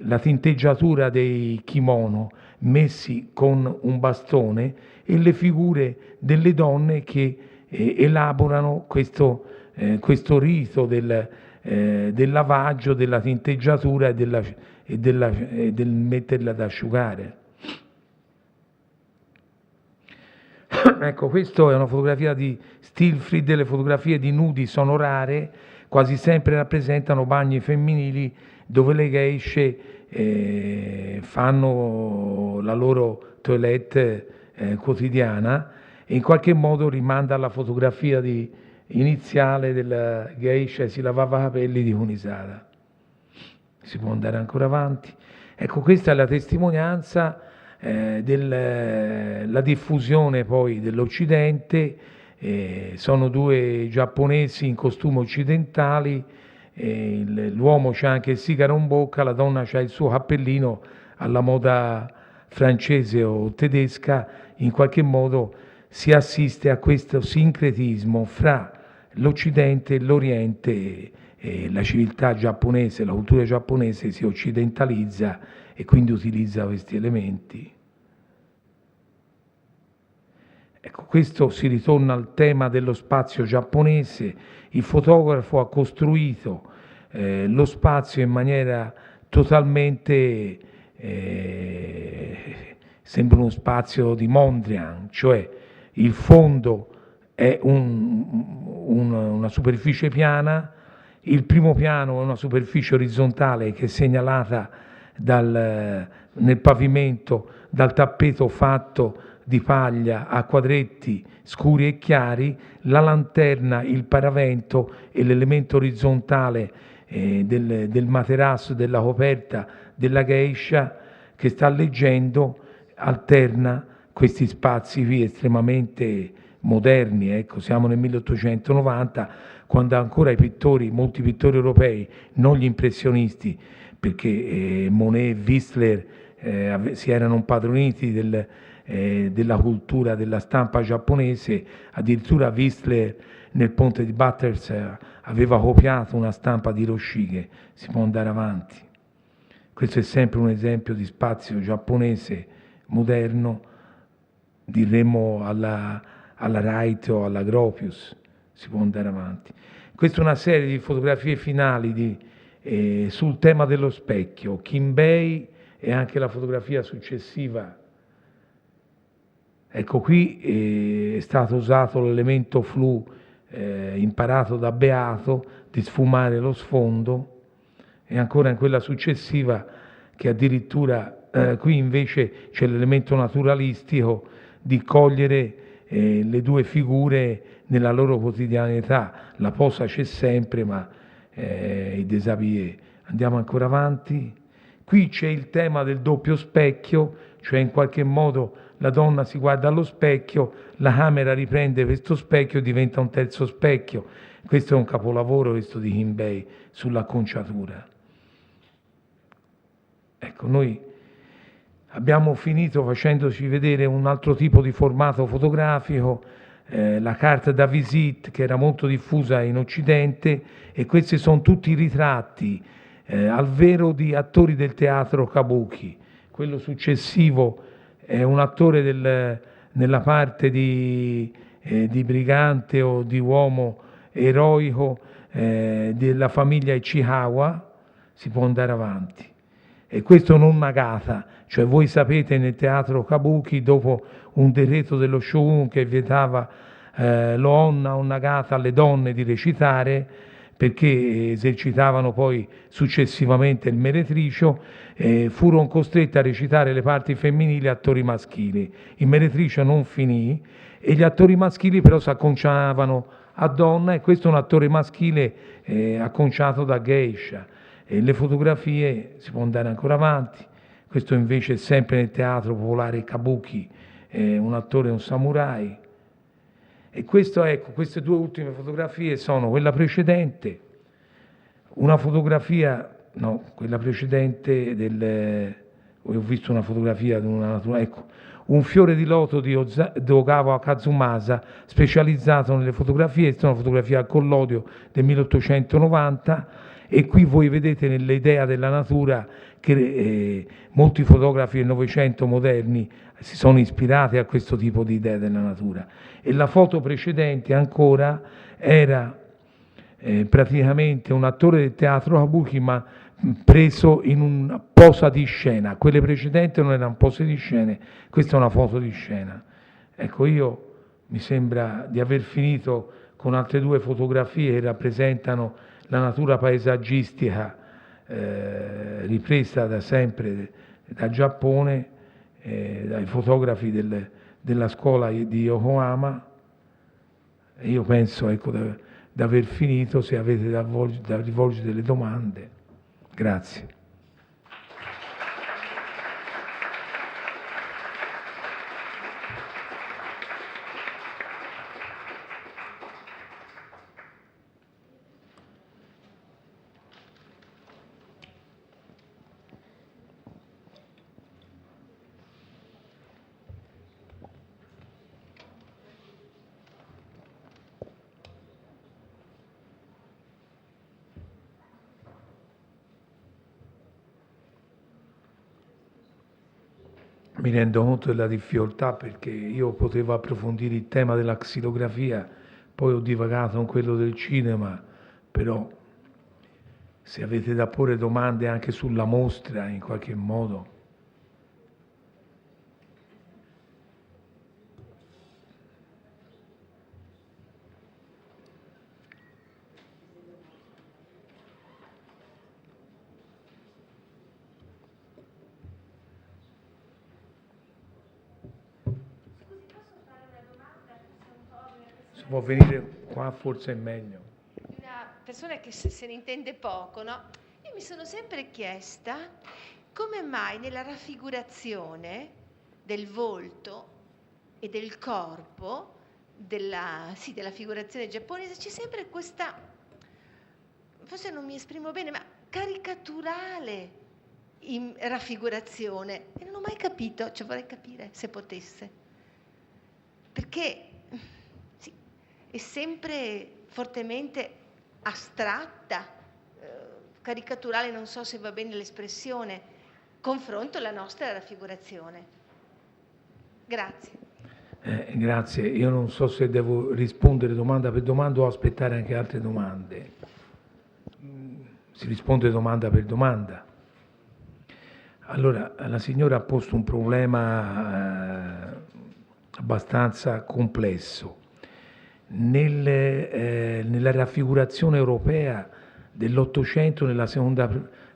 la tinteggiatura dei kimono messi con un bastone, e le figure delle donne che elaborano questo rito del lavaggio, della tinteggiatura e del metterla ad asciugare. Ecco, questa è una fotografia di Stilfrid. Le fotografie di nudi sono rare, quasi sempre rappresentano bagni femminili dove le geishe fanno la loro toilette quotidiana, e in qualche modo rimanda alla fotografia iniziale della geisha e si lavava i capelli di Kunisada. Si può andare ancora avanti. Ecco, questa è la testimonianza della diffusione poi dell'Occidente. Sono due giapponesi in costumi occidentali, l'uomo c'ha anche il sigaro in bocca, la donna c'ha il suo cappellino alla moda francese o tedesca. In qualche modo si assiste a questo sincretismo fra l'Occidente e l'Oriente. La civiltà giapponese, la cultura giapponese si occidentalizza e quindi utilizza questi elementi. Ecco, questo si ritorna al tema dello spazio giapponese. Il fotografo ha costruito lo spazio in maniera totalmente, sembra uno spazio di Mondrian, cioè il fondo è una superficie piana, il primo piano è una superficie orizzontale che è segnalata nel pavimento dal tappeto fatto di paglia a quadretti scuri e chiari, la lanterna, il paravento e l'elemento orizzontale del materasso, della coperta della geisha che sta leggendo, alterna questi spazi qui estremamente moderni. Ecco, siamo nel 1890, quando ancora i pittori, molti pittori europei, non gli impressionisti, perché Monet e Whistler si erano impadroniti della cultura, della stampa giapponese. Addirittura Whistler nel ponte di Bathurst aveva copiato una stampa di Hiroshige. Si può andare avanti. Questo è sempre un esempio di spazio giapponese moderno, diremmo alla Wright o alla Gropius. Si può andare avanti. Questa è una serie di fotografie finali sul tema dello specchio. Kinbei e anche la fotografia successiva. Ecco, qui è stato usato l'elemento flu imparato da Beato di sfumare lo sfondo, e ancora in quella successiva che addirittura qui invece c'è l'elemento naturalistico di cogliere le due figure nella loro quotidianità. La posa c'è sempre, ma i déshabillés. Andiamo ancora avanti. Qui c'è il tema del doppio specchio, cioè in qualche modo la donna si guarda allo specchio, la camera riprende questo specchio e diventa un terzo specchio. Questo è un capolavoro, questo di Kinbei, sull'acconciatura. Ecco, noi abbiamo finito facendoci vedere un altro tipo di formato fotografico, la carte da visite, che era molto diffusa in Occidente, e questi sono tutti ritratti al vero di attori del teatro Kabuki. Quello successivo è un attore nella parte di brigante o di uomo eroico della famiglia Ichikawa. Si può andare avanti. E questo non Nagata, cioè voi sapete nel teatro Kabuki, dopo un decreto dello shogun che vietava l'onna o Nagata alle donne di recitare, perché esercitavano poi successivamente il meretricio, furono costretti a recitare le parti femminili attori maschili. Il meretricio non finì e gli attori maschili però si acconciavano a donna, e questo è un attore maschile acconciato da geisha. E le fotografie, si può andare ancora avanti. Questo invece è sempre nel teatro popolare Kabuki, un attore, un samurai. E questo, ecco, queste due ultime fotografie sono quella precedente, una fotografia, no, quella precedente ho visto una fotografia di una natura, ecco, un fiore di loto di Ogawa Kazumasa, specializzato nelle fotografie. Questa è una fotografia al Collodio del 1890, e qui voi vedete nell'idea della natura che molti fotografi del Novecento moderni si sono ispirati a questo tipo di idea della natura. E la foto precedente ancora era praticamente un attore del teatro Kabuki, ma preso in una posa di scena. Quelle precedenti non erano pose di scene, questa è una foto di scena. Ecco, io mi sembra di aver finito con altre due fotografie che rappresentano la natura paesaggistica ripresa da sempre dal Giappone, dai fotografi della scuola di Yokohama. E io penso, ecco, di aver finito. Se avete da rivolgere delle domande. Grazie. Mi rendo conto della difficoltà, perché io potevo approfondire il tema della xilografia, poi ho divagato con quello del cinema, però se avete da porre domande anche sulla mostra in qualche modo. Se può venire qua forse è meglio. persona che se ne intende poco, no? Io mi sono sempre chiesta come mai nella raffigurazione del volto e del corpo della figurazione giapponese c'è sempre questa, forse non mi esprimo bene, ma caricaturale raffigurazione, e non ho mai capito, cioè vorrei capire se potesse, perché sì, è sempre fortemente astratta, caricaturale, non so se va bene l'espressione, confronto la nostra raffigurazione. Grazie. Grazie, io non so se devo rispondere domanda per domanda o aspettare anche altre domande. Si risponde domanda per domanda. Allora, la signora ha posto un problema abbastanza complesso. Nella raffigurazione europea dell'Ottocento, nella seconda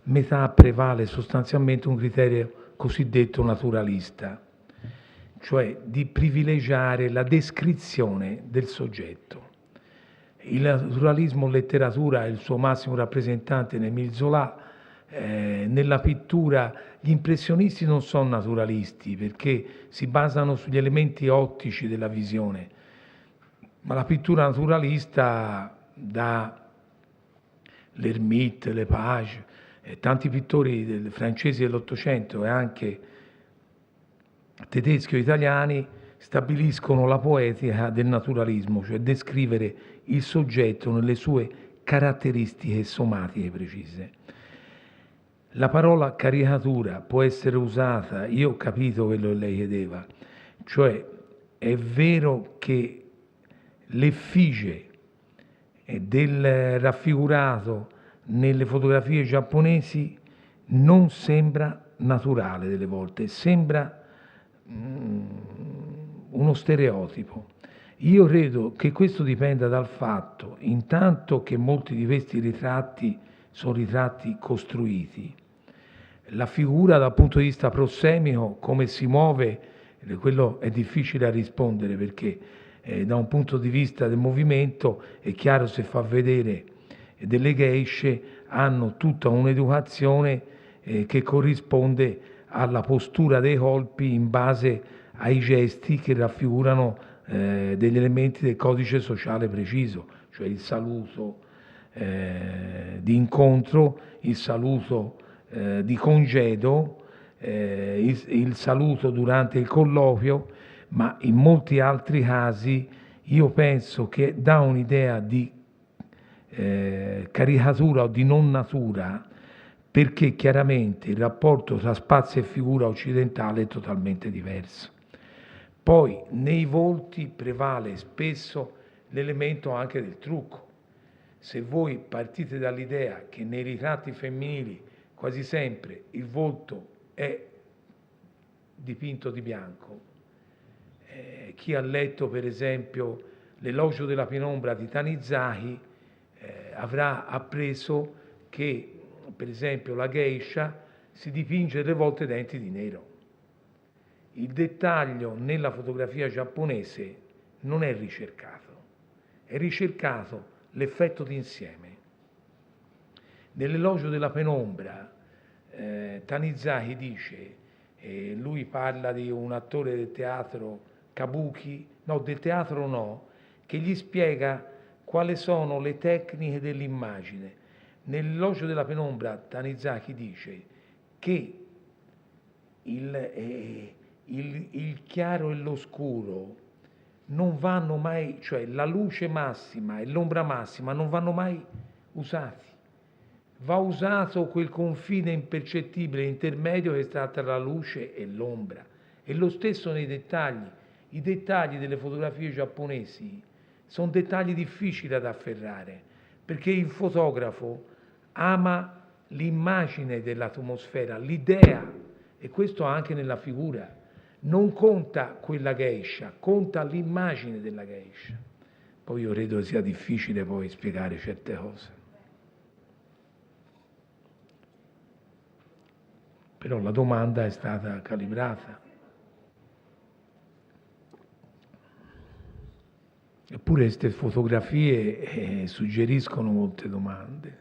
metà, prevale sostanzialmente un criterio cosiddetto naturalista, cioè di privilegiare la descrizione del soggetto. Il naturalismo in letteratura è il suo massimo rappresentante in Émile Zola. Nella pittura gli impressionisti non sono naturalisti perché si basano sugli elementi ottici della visione, ma la pittura naturalista da L'Hermite, Lepage, tanti pittori francesi dell'Ottocento e anche tedeschi o italiani stabiliscono la poetica del naturalismo, cioè descrivere il soggetto nelle sue caratteristiche somatiche precise. La parola caricatura può essere usata, io ho capito quello che lei chiedeva, cioè è vero che l'effigie del raffigurato nelle fotografie giapponesi non sembra naturale delle volte, sembra uno stereotipo. Io credo che questo dipenda dal fatto, intanto, che molti di questi ritratti sono ritratti costruiti. La figura dal punto di vista prossemico, come si muove, quello è difficile da rispondere perché da un punto di vista del movimento è chiaro, se fa vedere delle geishe hanno tutta un'educazione che corrisponde alla postura dei colpi in base ai gesti che raffigurano degli elementi del codice sociale preciso, cioè il saluto di incontro, il saluto di congedo, il saluto durante il colloquio, ma in molti altri casi io penso che dà un'idea di caricatura o di non natura, perché chiaramente il rapporto tra spazio e figura occidentale è totalmente diverso. Poi nei volti prevale spesso l'elemento anche del trucco. Se voi partite dall'idea che nei ritratti femminili quasi sempre il volto è dipinto di bianco, chi ha letto per esempio l'Elogio della penombra di Tanizaki avrà appreso che per esempio la geisha si dipinge delle volte i denti di nero. Il dettaglio nella fotografia giapponese non è ricercato l'effetto d'insieme. Nell'Elogio della penombra Tanizaki dice, lui parla di un attore del teatro kabuki, che gli spiega quali sono le tecniche dell'immagine. Nell'Elogio della penombra Tanizaki dice che il chiaro e l'oscuro non vanno mai, cioè la luce massima e l'ombra massima non vanno mai usati. Va usato quel confine impercettibile intermedio che sta tra la luce e l'ombra. E lo stesso nei dettagli. I dettagli delle fotografie giapponesi sono dettagli difficili da afferrare, perché il fotografo ama l'immagine dell'atmosfera, l'idea, e questo anche nella figura. Non conta quella geisha, conta l'immagine della geisha. Poi io credo sia difficile poi spiegare certe cose. Però la domanda è stata calibrata. Eppure queste fotografie suggeriscono molte domande.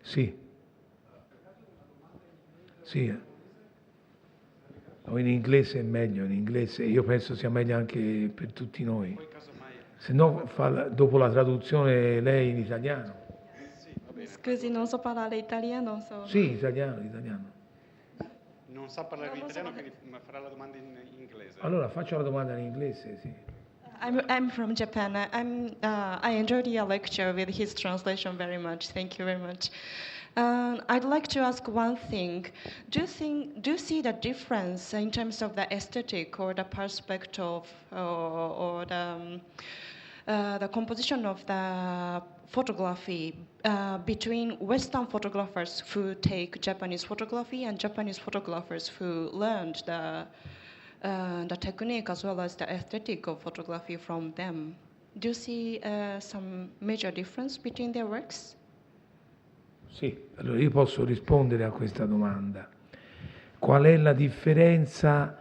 Sì. Sì. O in inglese è meglio, in inglese io penso sia meglio anche per tutti noi. Se no fa dopo la traduzione lei in italiano. Scusi, non so parlare italiano. Sì, italiano. Non sa parlare italiano, quindi farà la domanda in inglese. Allora faccio la domanda in inglese, sì. I'm from Japan. I enjoyed your lecture with his translation very much. Thank you very much. I'd like to ask one thing. Do you see the difference in terms of the aesthetic or the perspective or the composition of the photography between Western photographers who take Japanese photography and Japanese photographers who learned the technique as well as the aesthetic of photography from them? Do you see some major difference between their works? Sì, allora io posso rispondere a questa domanda. Qual è la differenza?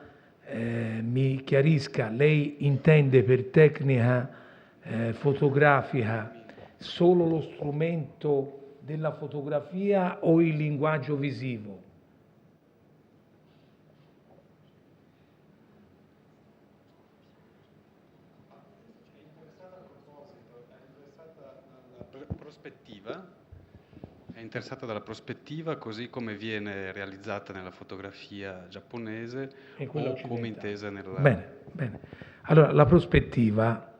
Mi chiarisca, lei intende per tecnica fotografica solo lo strumento della fotografia o il linguaggio visivo? È interessata dalla prospettiva così come viene realizzata nella fotografia giapponese o come intesa nella... Bene. Allora, la prospettiva,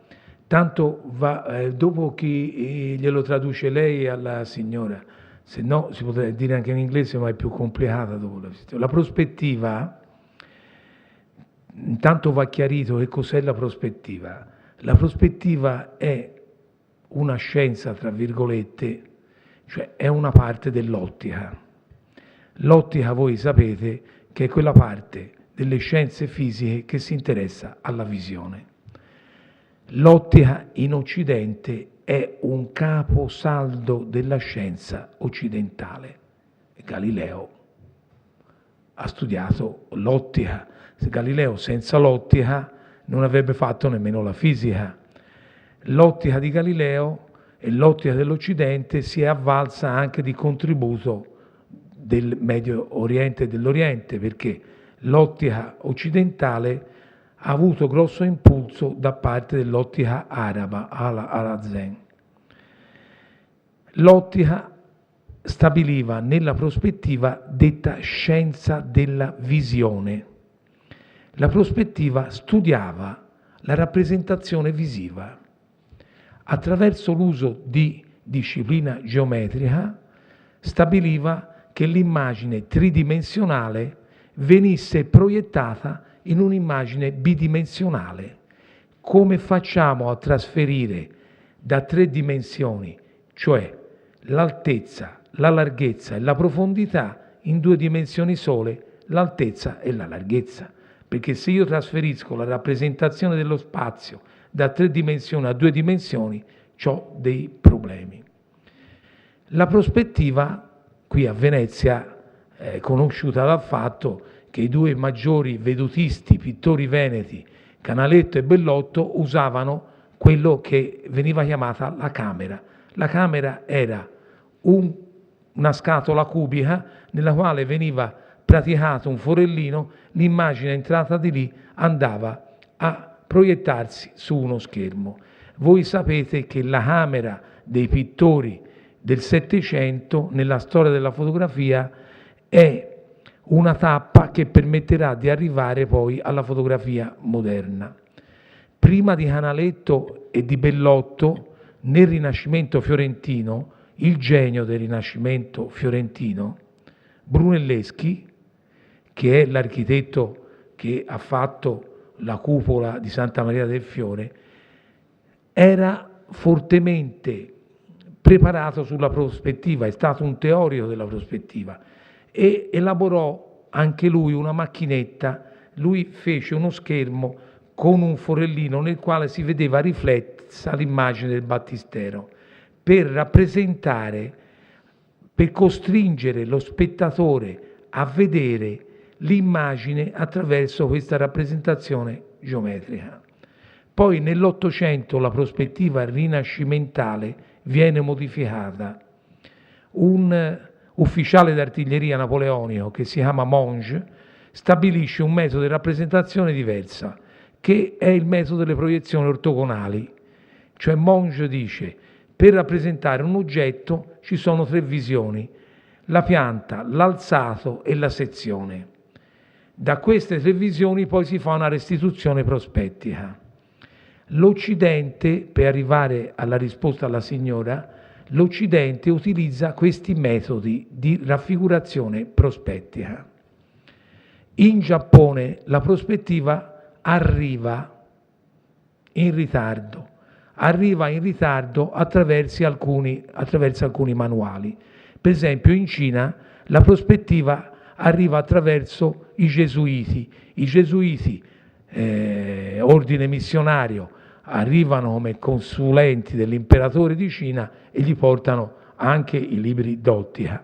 tanto va, dopo che glielo traduce lei alla signora, se no si potrebbe dire anche in inglese, ma è più complicata dopo la prospettiva. Intanto va chiarito che cos'è la prospettiva. La prospettiva è una scienza, tra virgolette, cioè è una parte dell'ottica. L'ottica, voi sapete, che è quella parte delle scienze fisiche che si interessa alla visione. L'ottica in Occidente è un caposaldo della scienza occidentale. Galileo ha studiato l'ottica. Galileo senza l'ottica non avrebbe fatto nemmeno la fisica. L'ottica di Galileo e l'ottica dell'Occidente si è avvalsa anche di contributo del Medio Oriente e dell'Oriente, perché l'ottica occidentale ha avuto grosso impulso da parte dell'ottica araba, Al-Zen. L'ottica stabiliva nella prospettiva detta scienza della visione. La prospettiva studiava la rappresentazione visiva. Attraverso l'uso di disciplina geometrica stabiliva che l'immagine tridimensionale venisse proiettata in un'immagine bidimensionale. Come facciamo a trasferire da 3 dimensioni, cioè l'altezza, la larghezza e la profondità, in 2 dimensioni sole, l'altezza e la larghezza? Perché se io trasferisco la rappresentazione dello spazio da 3 dimensioni a 2 dimensioni, ho dei problemi. La prospettiva, qui a Venezia, è conosciuta dal fatto che i 2 maggiori vedutisti, pittori veneti, Canaletto e Bellotto, usavano quello che veniva chiamata la camera. La camera era una scatola cubica nella quale veniva praticato un forellino, l'immagine entrata di lì andava a proiettarsi su uno schermo. Voi sapete che la camera dei pittori del Settecento nella storia della fotografia è una tappa che permetterà di arrivare poi alla fotografia moderna. Prima di Canaletto e di Bellotto, nel Rinascimento fiorentino, il genio del Rinascimento fiorentino, Brunelleschi, che è l'architetto che ha fatto la cupola di Santa Maria del Fiore, era fortemente preparato sulla prospettiva, è stato un teorico della prospettiva e elaborò anche lui una macchinetta. Lui fece uno schermo con un forellino nel quale si vedeva riflessa l'immagine del battistero per rappresentare, per costringere lo spettatore a vedere l'immagine attraverso questa rappresentazione geometrica. Poi nell'Ottocento la prospettiva rinascimentale viene modificata. Un ufficiale d'artiglieria napoleonico che si chiama Monge stabilisce un metodo di rappresentazione diversa, che è il metodo delle proiezioni ortogonali. Cioè Monge dice: per rappresentare un oggetto ci sono 3 visioni: la pianta, l'alzato e la sezione. Da queste 3 visioni poi si fa una restituzione prospettica. L'Occidente, per arrivare alla risposta alla signora, l'Occidente utilizza questi metodi di raffigurazione prospettica. In Giappone la prospettiva arriva in ritardo attraverso alcuni manuali. Per esempio in Cina la prospettiva arriva attraverso i gesuiti. I gesuiti, ordine missionario, arrivano come consulenti dell'imperatore di Cina e gli portano anche i libri d'ottica.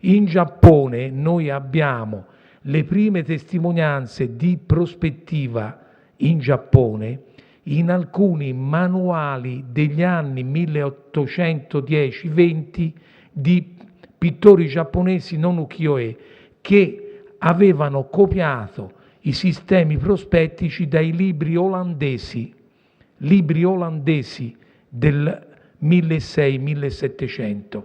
In Giappone noi abbiamo le prime testimonianze di prospettiva in Giappone in alcuni manuali degli anni 1810-20 di pittori giapponesi non ukiyo-e che avevano copiato i sistemi prospettici dai libri olandesi del 1600-1700.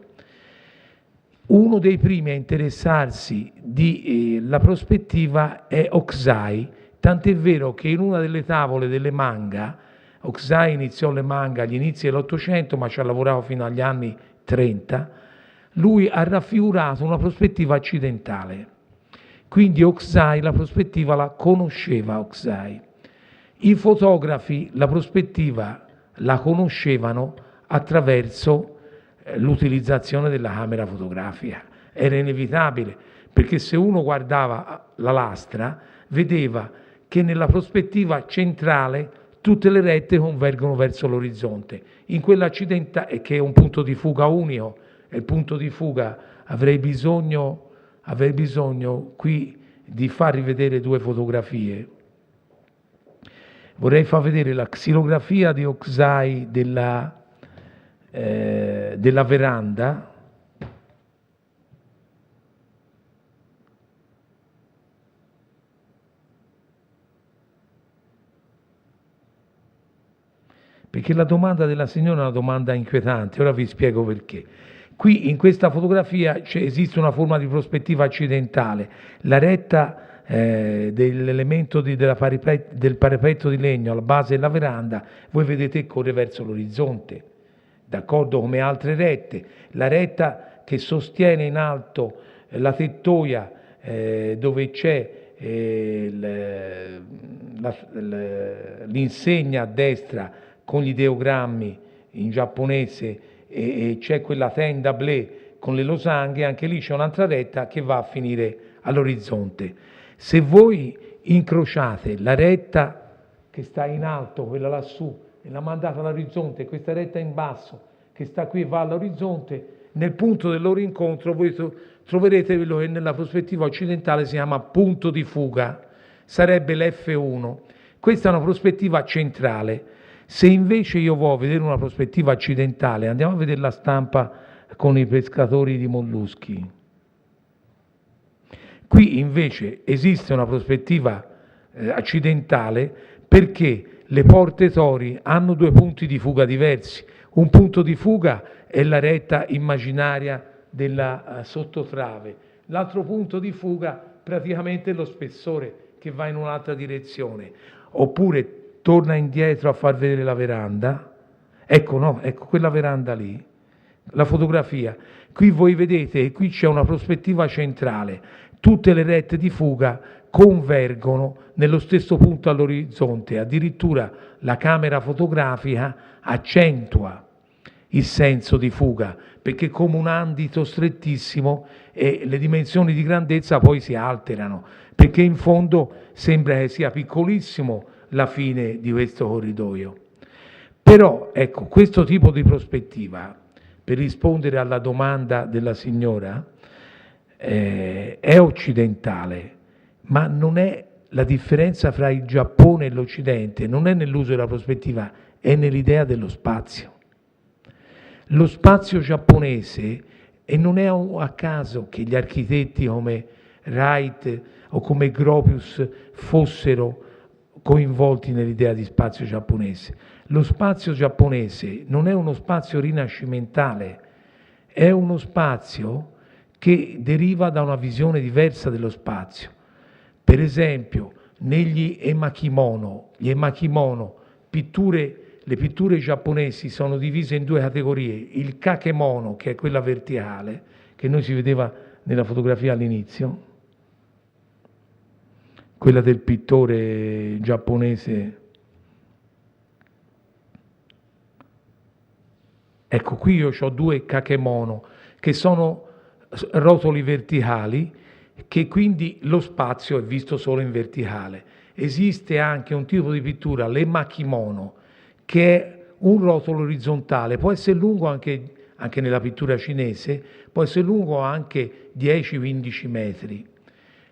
Uno dei primi a interessarsi della prospettiva è Hokusai, tant'è vero che in una delle tavole delle manga, Hokusai iniziò le manga agli inizi dell'Ottocento, ma ci ha lavorato fino agli anni 30, lui ha raffigurato una prospettiva occidentale. Quindi Hokusai la prospettiva la conosceva Hokusai. I fotografi la prospettiva la conoscevano attraverso l'utilizzazione della camera fotografica. Era inevitabile, perché se uno guardava la lastra vedeva che nella prospettiva centrale tutte le rette convergono verso l'orizzonte. In quella occidentale, che è un punto di fuga unico, è il punto di fuga, avrei bisogno qui di far rivedere 2 fotografie. Vorrei far vedere la xilografia di Hokusai della veranda. Perché la domanda della signora è una domanda inquietante, ora vi spiego perché. Qui in questa fotografia esiste una forma di prospettiva accidentale, la retta dell'elemento del parapetto di legno alla base della veranda, voi vedete corre verso l'orizzonte, d'accordo, come altre rette. La retta che sostiene in alto la tettoia dove c'è l'insegna a destra con gli ideogrammi in giapponese e c'è quella tenda blé con le losanghe, anche lì c'è un'altra retta che va a finire all'orizzonte. Se voi incrociate la retta che sta in alto, quella lassù, e la mandate all'orizzonte, questa retta in basso che sta qui e va all'orizzonte, nel punto del loro incontro voi troverete quello che nella prospettiva occidentale si chiama punto di fuga, sarebbe l'F1. Questa è una prospettiva centrale. Se invece io voglio vedere una prospettiva accidentale, andiamo a vedere la stampa con i pescatori di molluschi. Qui invece esiste una prospettiva accidentale perché le porte tori hanno 2 punti di fuga diversi. Un punto di fuga è la retta immaginaria della sottotrave, l'altro punto di fuga praticamente è lo spessore che va in un'altra direzione. Oppure torna indietro a far vedere la veranda, ecco quella veranda lì, la fotografia. Qui voi vedete che qui c'è una prospettiva centrale, tutte le rette di fuga convergono nello stesso punto all'orizzonte, addirittura la camera fotografica accentua il senso di fuga, perché come un andito strettissimo e le dimensioni di grandezza poi si alterano, perché in fondo sembra che sia piccolissimo la fine di questo corridoio. Però ecco, questo tipo di prospettiva, per rispondere alla domanda della signora, è occidentale, ma non è la differenza fra il Giappone e l'Occidente, non è nell'uso della prospettiva, è nell'idea dello spazio. Lo spazio giapponese, e non è a caso che gli architetti come Wright o come Gropius fossero coinvolti nell'idea di spazio giapponese. Lo spazio giapponese non è uno spazio rinascimentale, è uno spazio che deriva da una visione diversa dello spazio. Per esempio, negli emakimono, le pitture giapponesi sono divise in due categorie: il kakemono, che è quella verticale, che noi si vedeva nella fotografia all'inizio, quella del pittore giapponese. Ecco, qui io ho due kakemono, che sono rotoli verticali, che quindi lo spazio è visto solo in verticale. Esiste anche un tipo di pittura, l'emakimono, che è un rotolo orizzontale, può essere lungo anche nella pittura cinese, può essere lungo anche 10-15 metri.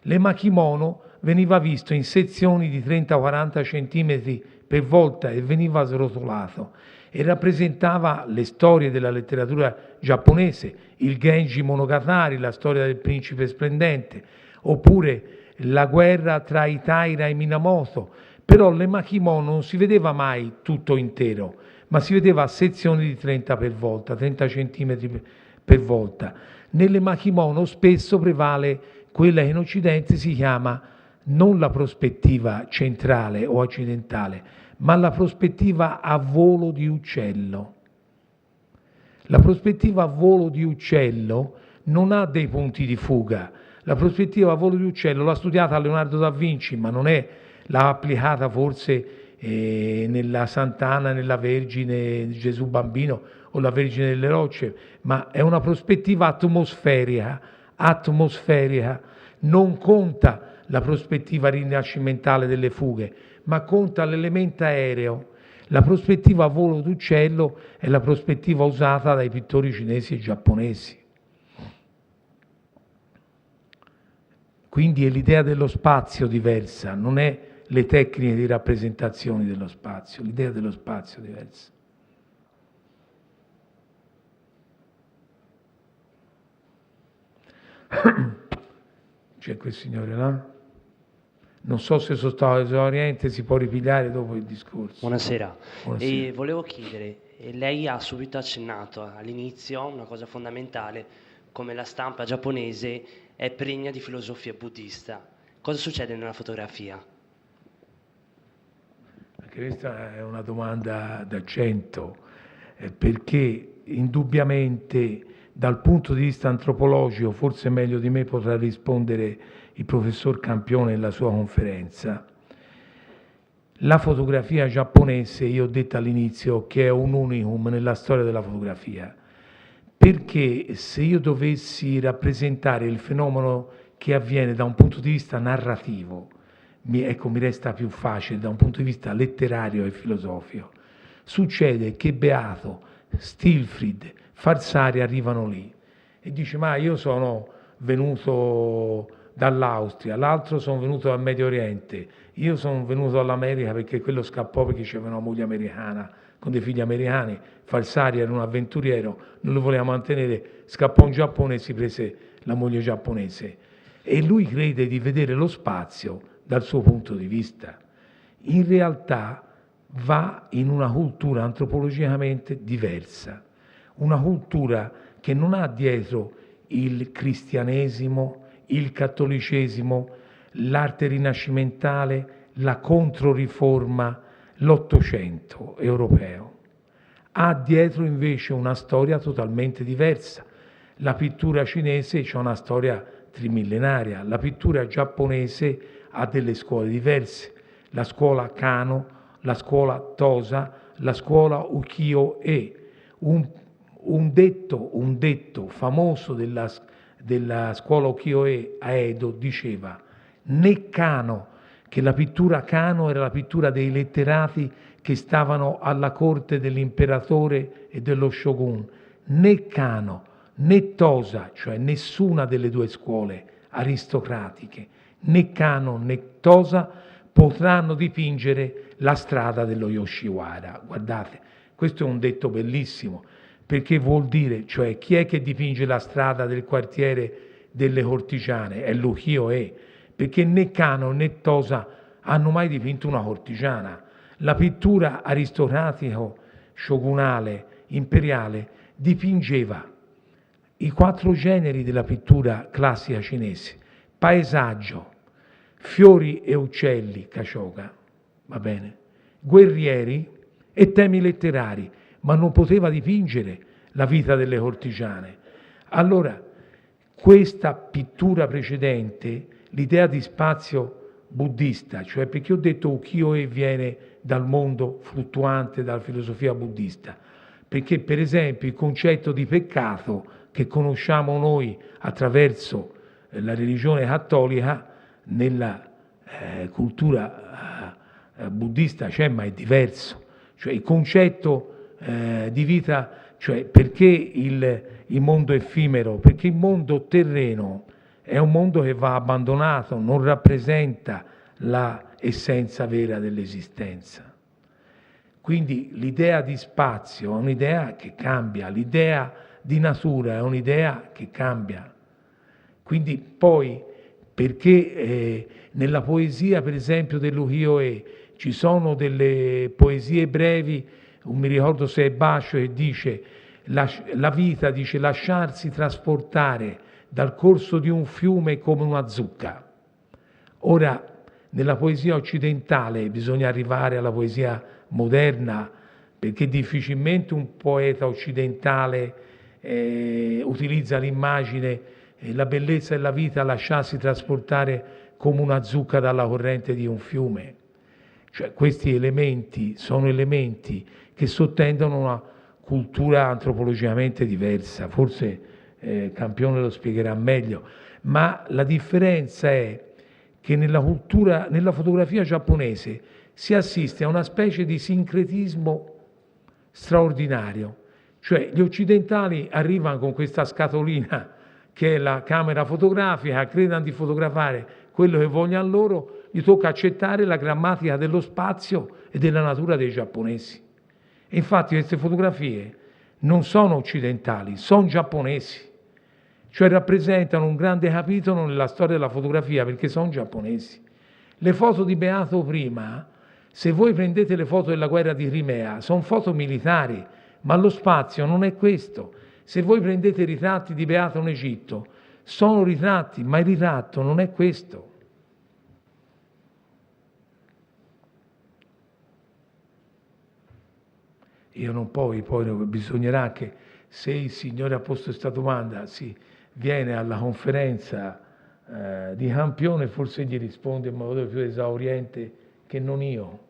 L'emakimono veniva visto in sezioni di 30-40 cm per volta e veniva srotolato e rappresentava le storie della letteratura giapponese, il Genji Monogatari, la storia del principe splendente, oppure la guerra tra i Taira e Minamoto. Però l'emakimono non si vedeva mai tutto intero, ma si vedeva a sezioni di 30 per volta, 30 cm per volta. Nell'emakimono spesso prevale quella che in Occidente si chiama non la prospettiva centrale o occidentale, ma la prospettiva a volo di uccello. La prospettiva a volo di uccello non ha dei punti di fuga. La prospettiva a volo di uccello l'ha studiata Leonardo da Vinci, ma non è, l'ha applicata forse nella Sant'Anna, nella Vergine Gesù Bambino o la Vergine delle Rocce, ma è una prospettiva atmosferica, non conta la prospettiva rinascimentale delle fughe, ma conta l'elemento aereo. La prospettiva a volo d'uccello è la prospettiva usata dai pittori cinesi e giapponesi. Quindi è l'idea dello spazio diversa, non è le tecniche di rappresentazione dello spazio, l'idea dello spazio diversa. C'è quel signore là? Non so se sono stato esauriente, si può ripigliare dopo il discorso. Buonasera. Buonasera. E volevo chiedere, lei ha subito accennato all'inizio una cosa fondamentale, come la stampa giapponese è pregna di filosofia buddista. Cosa succede nella fotografia? Anche questa è una domanda d'accento, perché indubbiamente dal punto di vista antropologico, forse meglio di me potrà rispondere il professor Campione nella sua conferenza. La fotografia giapponese, io ho detto all'inizio, che è un unicum nella storia della fotografia, perché se io dovessi rappresentare il fenomeno che avviene da un punto di vista narrativo, mi resta più facile da un punto di vista letterario e filosofico. Succede che Beato, Stilfrid, Farsari arrivano lì e dice: ma io sono venuto dall'Austria, l'altro sono venuto dal Medio Oriente, io sono venuto dall'America perché quello scappò perché c'era una moglie americana con dei figli americani, Farsari era un avventuriero, non lo voleva mantenere, scappò in Giappone e si prese la moglie giapponese. E lui crede di vedere lo spazio dal suo punto di vista. In realtà va in una cultura antropologicamente diversa, una cultura che non ha dietro il cristianesimo, il cattolicesimo, l'arte rinascimentale, la controriforma, l'Ottocento europeo. Ha dietro invece una storia totalmente diversa. La pittura cinese ha una storia trimillenaria, la pittura giapponese ha delle scuole diverse, la scuola Kano, la scuola Tosa, la scuola Ukiyo-e. Un detto famoso della scuola Ukiyo-e a Edo diceva: né Kano, che la pittura Kano era la pittura dei letterati che stavano alla corte dell'imperatore e dello shogun, né Kano, né Tosa, cioè nessuna delle due scuole aristocratiche, né Kano né Tosa potranno dipingere la strada dello Yoshiwara. Guardate, questo è un detto bellissimo, perché vuol dire, cioè, chi è che dipinge la strada del quartiere delle cortigiane? È l'ukiyo-e, perché né Kano né Tosa hanno mai dipinto una cortigiana. La pittura aristocratico-shogunale, imperiale, dipingeva i 4 generi della pittura classica cinese: paesaggio, fiori e uccelli, Kachoka, va bene, guerrieri e temi letterari, ma non poteva dipingere la vita delle cortigiane. Allora, questa pittura precedente, l'idea di spazio buddista, cioè perché ho detto ukiyo-e viene dal mondo fluttuante, dalla filosofia buddista, perché per esempio il concetto di peccato che conosciamo noi attraverso la religione cattolica, nella cultura buddista c'è, ma è diverso. Cioè il concetto di vita, cioè perché il mondo effimero? Perché il mondo terreno è un mondo che va abbandonato, non rappresenta l'essenza vera dell'esistenza. Quindi l'idea di spazio è un'idea che cambia, l'idea di natura è un'idea che cambia. Quindi poi, perché nella poesia, per esempio, dell'ukiyo-e ci sono delle poesie brevi, non mi ricordo se è Basho che dice la vita, dice, lasciarsi trasportare dal corso di un fiume come una zucca. Ora, nella poesia occidentale bisogna arrivare alla poesia moderna, perché difficilmente un poeta occidentale utilizza l'immagine, la bellezza della vita, lasciarsi trasportare come una zucca dalla corrente di un fiume. Cioè, questi elementi sono elementi che sottendono una cultura antropologicamente diversa, forse Campione lo spiegherà meglio, ma la differenza è che nella fotografia giapponese si assiste a una specie di sincretismo straordinario, cioè gli occidentali arrivano con questa scatolina che è la camera fotografica, credono di fotografare quello che vogliono loro, gli tocca accettare la grammatica dello spazio e della natura dei giapponesi. E infatti queste fotografie non sono occidentali, sono giapponesi, cioè rappresentano un grande capitolo nella storia della fotografia perché sono giapponesi. Le foto di Beato prima, se voi prendete le foto della guerra di Crimea, sono foto militari, ma lo spazio non è questo. Se voi prendete i ritratti di Beato in Egitto, sono ritratti, ma il ritratto non è questo. Io non poi bisognerà che, se il Signore ha posto questa domanda, si viene alla conferenza di Campione, forse gli risponde in modo più esauriente che non io.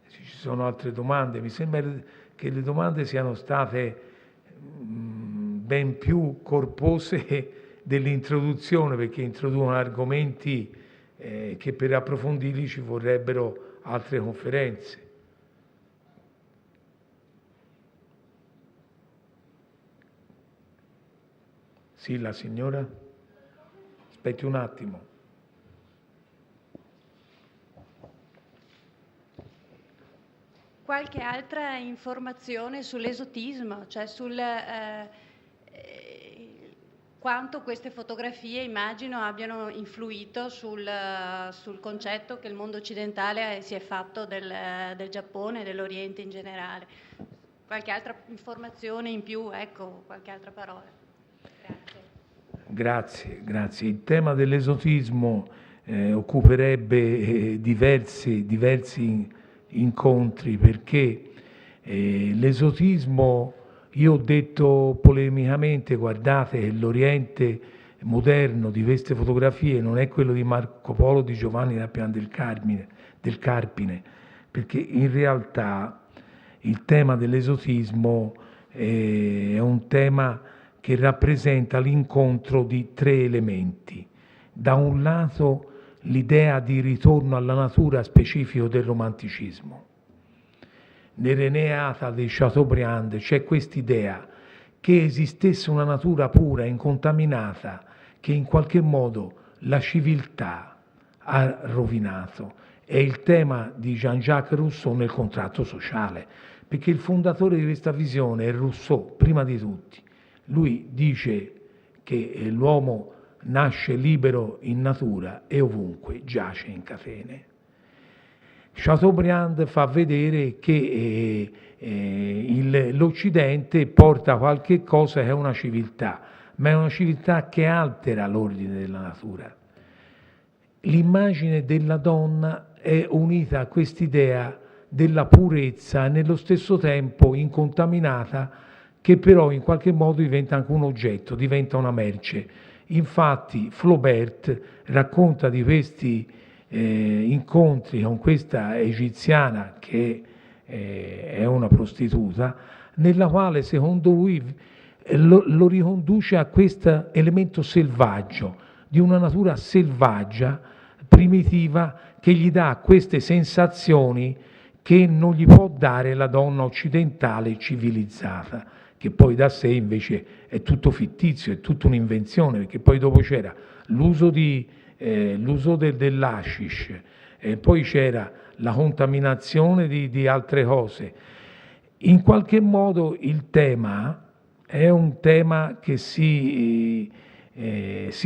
Se ci sono altre domande, mi sembra che le domande siano state ben più corpose dell'introduzione, perché introducono argomenti che per approfondirli ci vorrebbero altre conferenze. Sì, la signora? Aspetti un attimo. Qualche altra informazione sull'esotismo, cioè sul quanto queste fotografie, immagino, abbiano influito sul concetto che il mondo occidentale si è fatto del Giappone e dell'Oriente in generale. Qualche altra informazione in più, ecco, qualche altra parola. Grazie. Grazie. Il tema dell'esotismo occuperebbe diversi incontri, perché l'esotismo, io ho detto polemicamente, guardate che l'Oriente moderno di queste fotografie non è quello di Marco Polo, di Giovanni da Pian del Carpine, perché in realtà il tema dell'esotismo è un tema che rappresenta l'incontro di 3 elementi. Da un lato l'idea di ritorno alla natura specifico del romanticismo, nell'Eneata di Chateaubriand c'è quest'idea che esistesse una natura pura, incontaminata, che in qualche modo la civiltà ha rovinato. È il tema di Jean-Jacques Rousseau nel Contratto sociale, perché il fondatore di questa visione è Rousseau, prima di tutti. Lui dice che l'uomo nasce libero in natura e ovunque giace in catene. Chateaubriand fa vedere che l'Occidente porta qualche cosa che è una civiltà, ma è una civiltà che altera l'ordine della natura. L'immagine della donna è unita a quest'idea della purezza e nello stesso tempo incontaminata, che però in qualche modo diventa anche un oggetto, diventa una merce. Infatti Flaubert racconta di questi incontri con questa egiziana che è una prostituta, nella quale secondo lui lo riconduce a questo elemento selvaggio, di una natura selvaggia, primitiva, che gli dà queste sensazioni che non gli può dare la donna occidentale civilizzata, che poi da sé invece è tutto fittizio, è tutta un'invenzione, perché poi dopo c'era l'uso dell'hashish, poi c'era la contaminazione di altre cose. In qualche modo il tema è un tema che si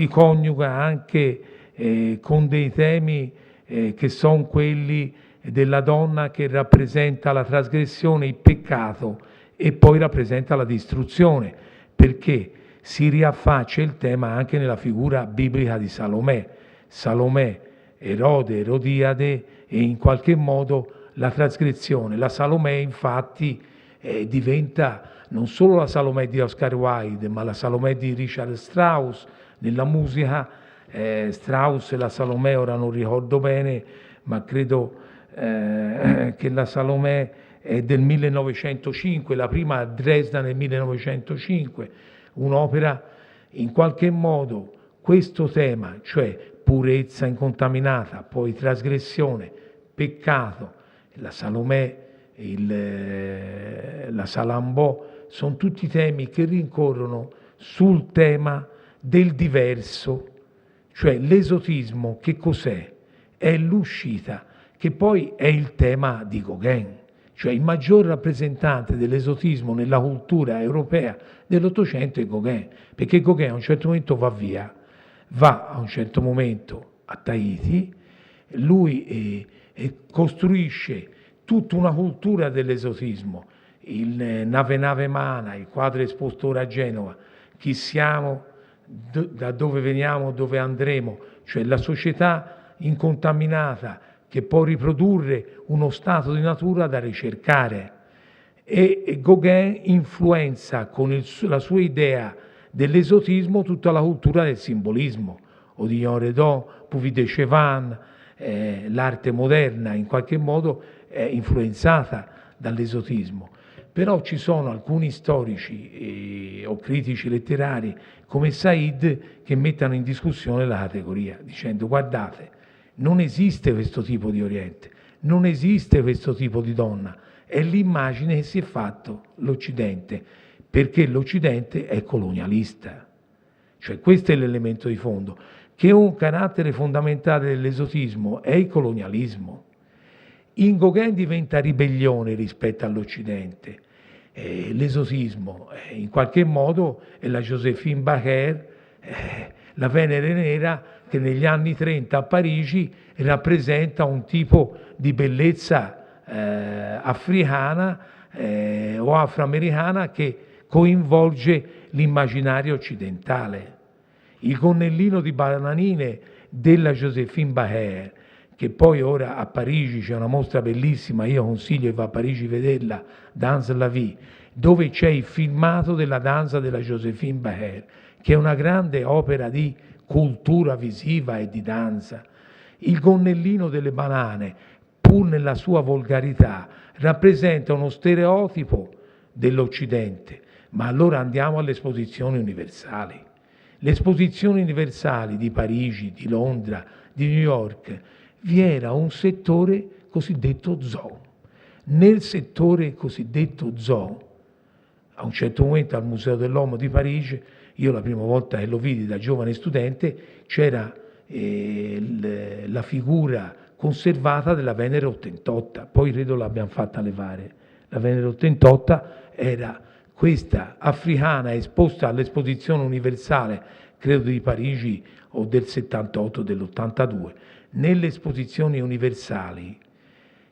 coniuga anche con dei temi che sono quelli della donna che rappresenta la trasgressione, il peccato e poi rappresenta la distruzione, perché si riaffaccia il tema anche nella figura biblica di Salomè. Salomè, Erode, Erodiade e in qualche modo la trasgressione. La Salomè infatti diventa non solo la Salomè di Oscar Wilde, ma la Salomè di Richard Strauss nella musica. Strauss e la Salomè, ora non ricordo bene, ma credo che la Salomè è del 1905, la prima a Dresda nel 1905, un'opera in qualche modo questo tema, cioè purezza incontaminata, poi trasgressione, peccato, la Salomè, la Salambò, sono tutti temi che rincorrono sul tema del diverso, cioè l'esotismo che cos'è? È l'uscita, che poi è il tema di Gauguin, cioè il maggior rappresentante dell'esotismo nella cultura europea dell'Ottocento è Gauguin, perché Gauguin a un certo momento va a un certo momento a Tahiti, lui costruisce tutta una cultura dell'esotismo, il Nave Mana, il quadro esposto ora a Genova, chi siamo, da dove veniamo, dove andremo, cioè la società incontaminata che può riprodurre uno stato di natura da ricercare. E Gauguin influenza con la sua idea dell'esotismo tutta la cultura del simbolismo, Odillon Redon, Puvis de Chavannes, l'arte moderna in qualche modo è influenzata dall'esotismo. Però ci sono alcuni storici o critici letterari come Said che mettono in discussione la categoria, dicendo guardate, non esiste questo tipo di Oriente, non esiste questo tipo di donna, è l'immagine che si è fatto l'Occidente, perché l'Occidente è colonialista. Cioè questo è l'elemento di fondo, che un carattere fondamentale dell'esotismo è il colonialismo. In Gauguin diventa ribellione rispetto all'Occidente. L'esotismo in qualche modo è la Joséphine Baker, la Venere nera che negli anni 30 a Parigi rappresenta un tipo di bellezza africana o afroamericana che coinvolge l'immaginario occidentale. Il gonnellino di bananine della Joséphine Baker, che poi ora a Parigi c'è una mostra bellissima, io consiglio che va a Parigi vederla, Danse la Vie, dove c'è il filmato della danza della Joséphine Baker, che è una grande opera di cultura visiva e di danza. Il gonnellino delle banane, pur nella sua volgarità, rappresenta uno stereotipo dell'Occidente, ma allora andiamo alle esposizioni universali. Le esposizioni universali di Parigi, di Londra, di New York, vi era un settore cosiddetto zoo. Nel settore cosiddetto zoo, a un certo momento al Museo dell'Uomo di Parigi, io la prima volta che lo vidi da giovane studente, c'era la figura conservata della Venere ottantotto, poi credo l'abbiamo fatta levare. La Venere ottantotto era questa africana esposta all'Esposizione Universale, credo di Parigi o del 78 o dell'82. Nelle esposizioni universali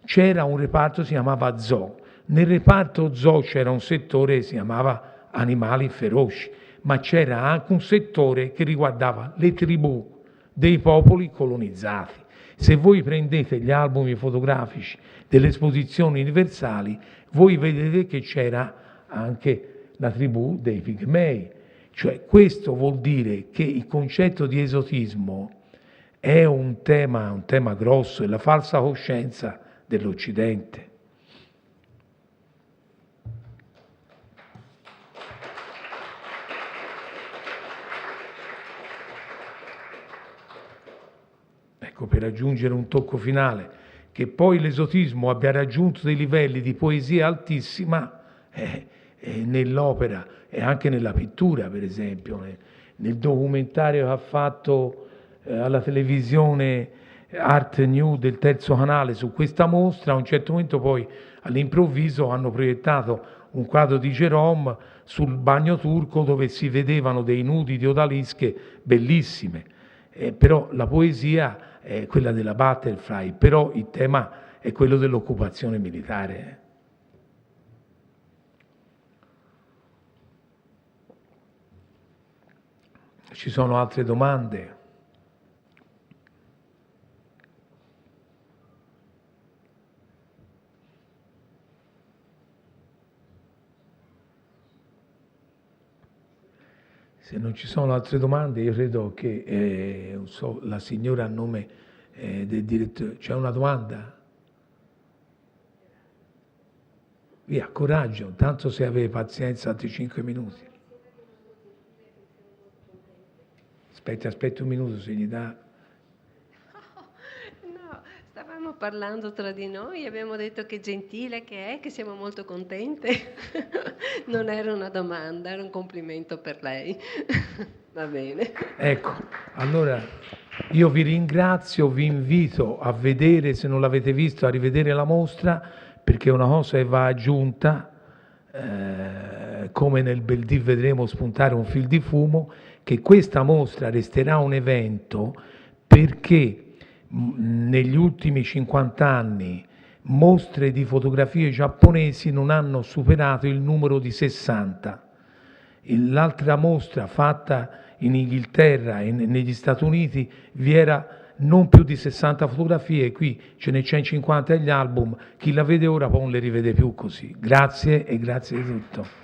c'era un reparto che si chiamava zoo. Nel reparto zoo c'era un settore che si chiamava animali feroci, ma c'era anche un settore che riguardava le tribù dei popoli colonizzati. Se voi prendete gli album fotografici delle esposizioni universali, voi vedete che c'era anche la tribù dei Pigmei. Cioè, questo vuol dire che il concetto di esotismo è un tema grosso, è la falsa coscienza dell'Occidente. Ecco, per aggiungere un tocco finale, che poi l'esotismo abbia raggiunto dei livelli di poesia altissima nell'opera e anche nella pittura, per esempio. Nel documentario che ha fatto alla televisione Art New del terzo canale su questa mostra, a un certo momento poi all'improvviso hanno proiettato un quadro di Gérôme sul bagno turco dove si vedevano dei nudi di odalische bellissime, però la poesia è quella della Butterfly, però il tema è quello dell'occupazione militare. Ci sono altre domande? Se non ci sono altre domande, io credo che non so, la signora a nome del direttore. C'è una domanda? Via, coraggio, tanto se avete pazienza altri 5 minuti. Aspetti un minuto, se gli dà. No, stavamo parlando tra di noi, abbiamo detto che gentile che è, che siamo molto contente. Non era una domanda, era un complimento per lei. Va bene. Ecco, allora io vi ringrazio, vi invito a vedere, se non l'avete visto, a rivedere la mostra, perché è una cosa che va aggiunta, come nel bel dì vedremo spuntare un fil di fumo, che questa mostra resterà un evento perché negli ultimi 50 anni mostre di fotografie giapponesi non hanno superato il numero di 60. L'altra mostra fatta in Inghilterra e negli Stati Uniti vi era non più di 60 fotografie, qui ce ne 150 agli album, chi la vede ora poi non le rivede più così. Grazie e grazie di tutto.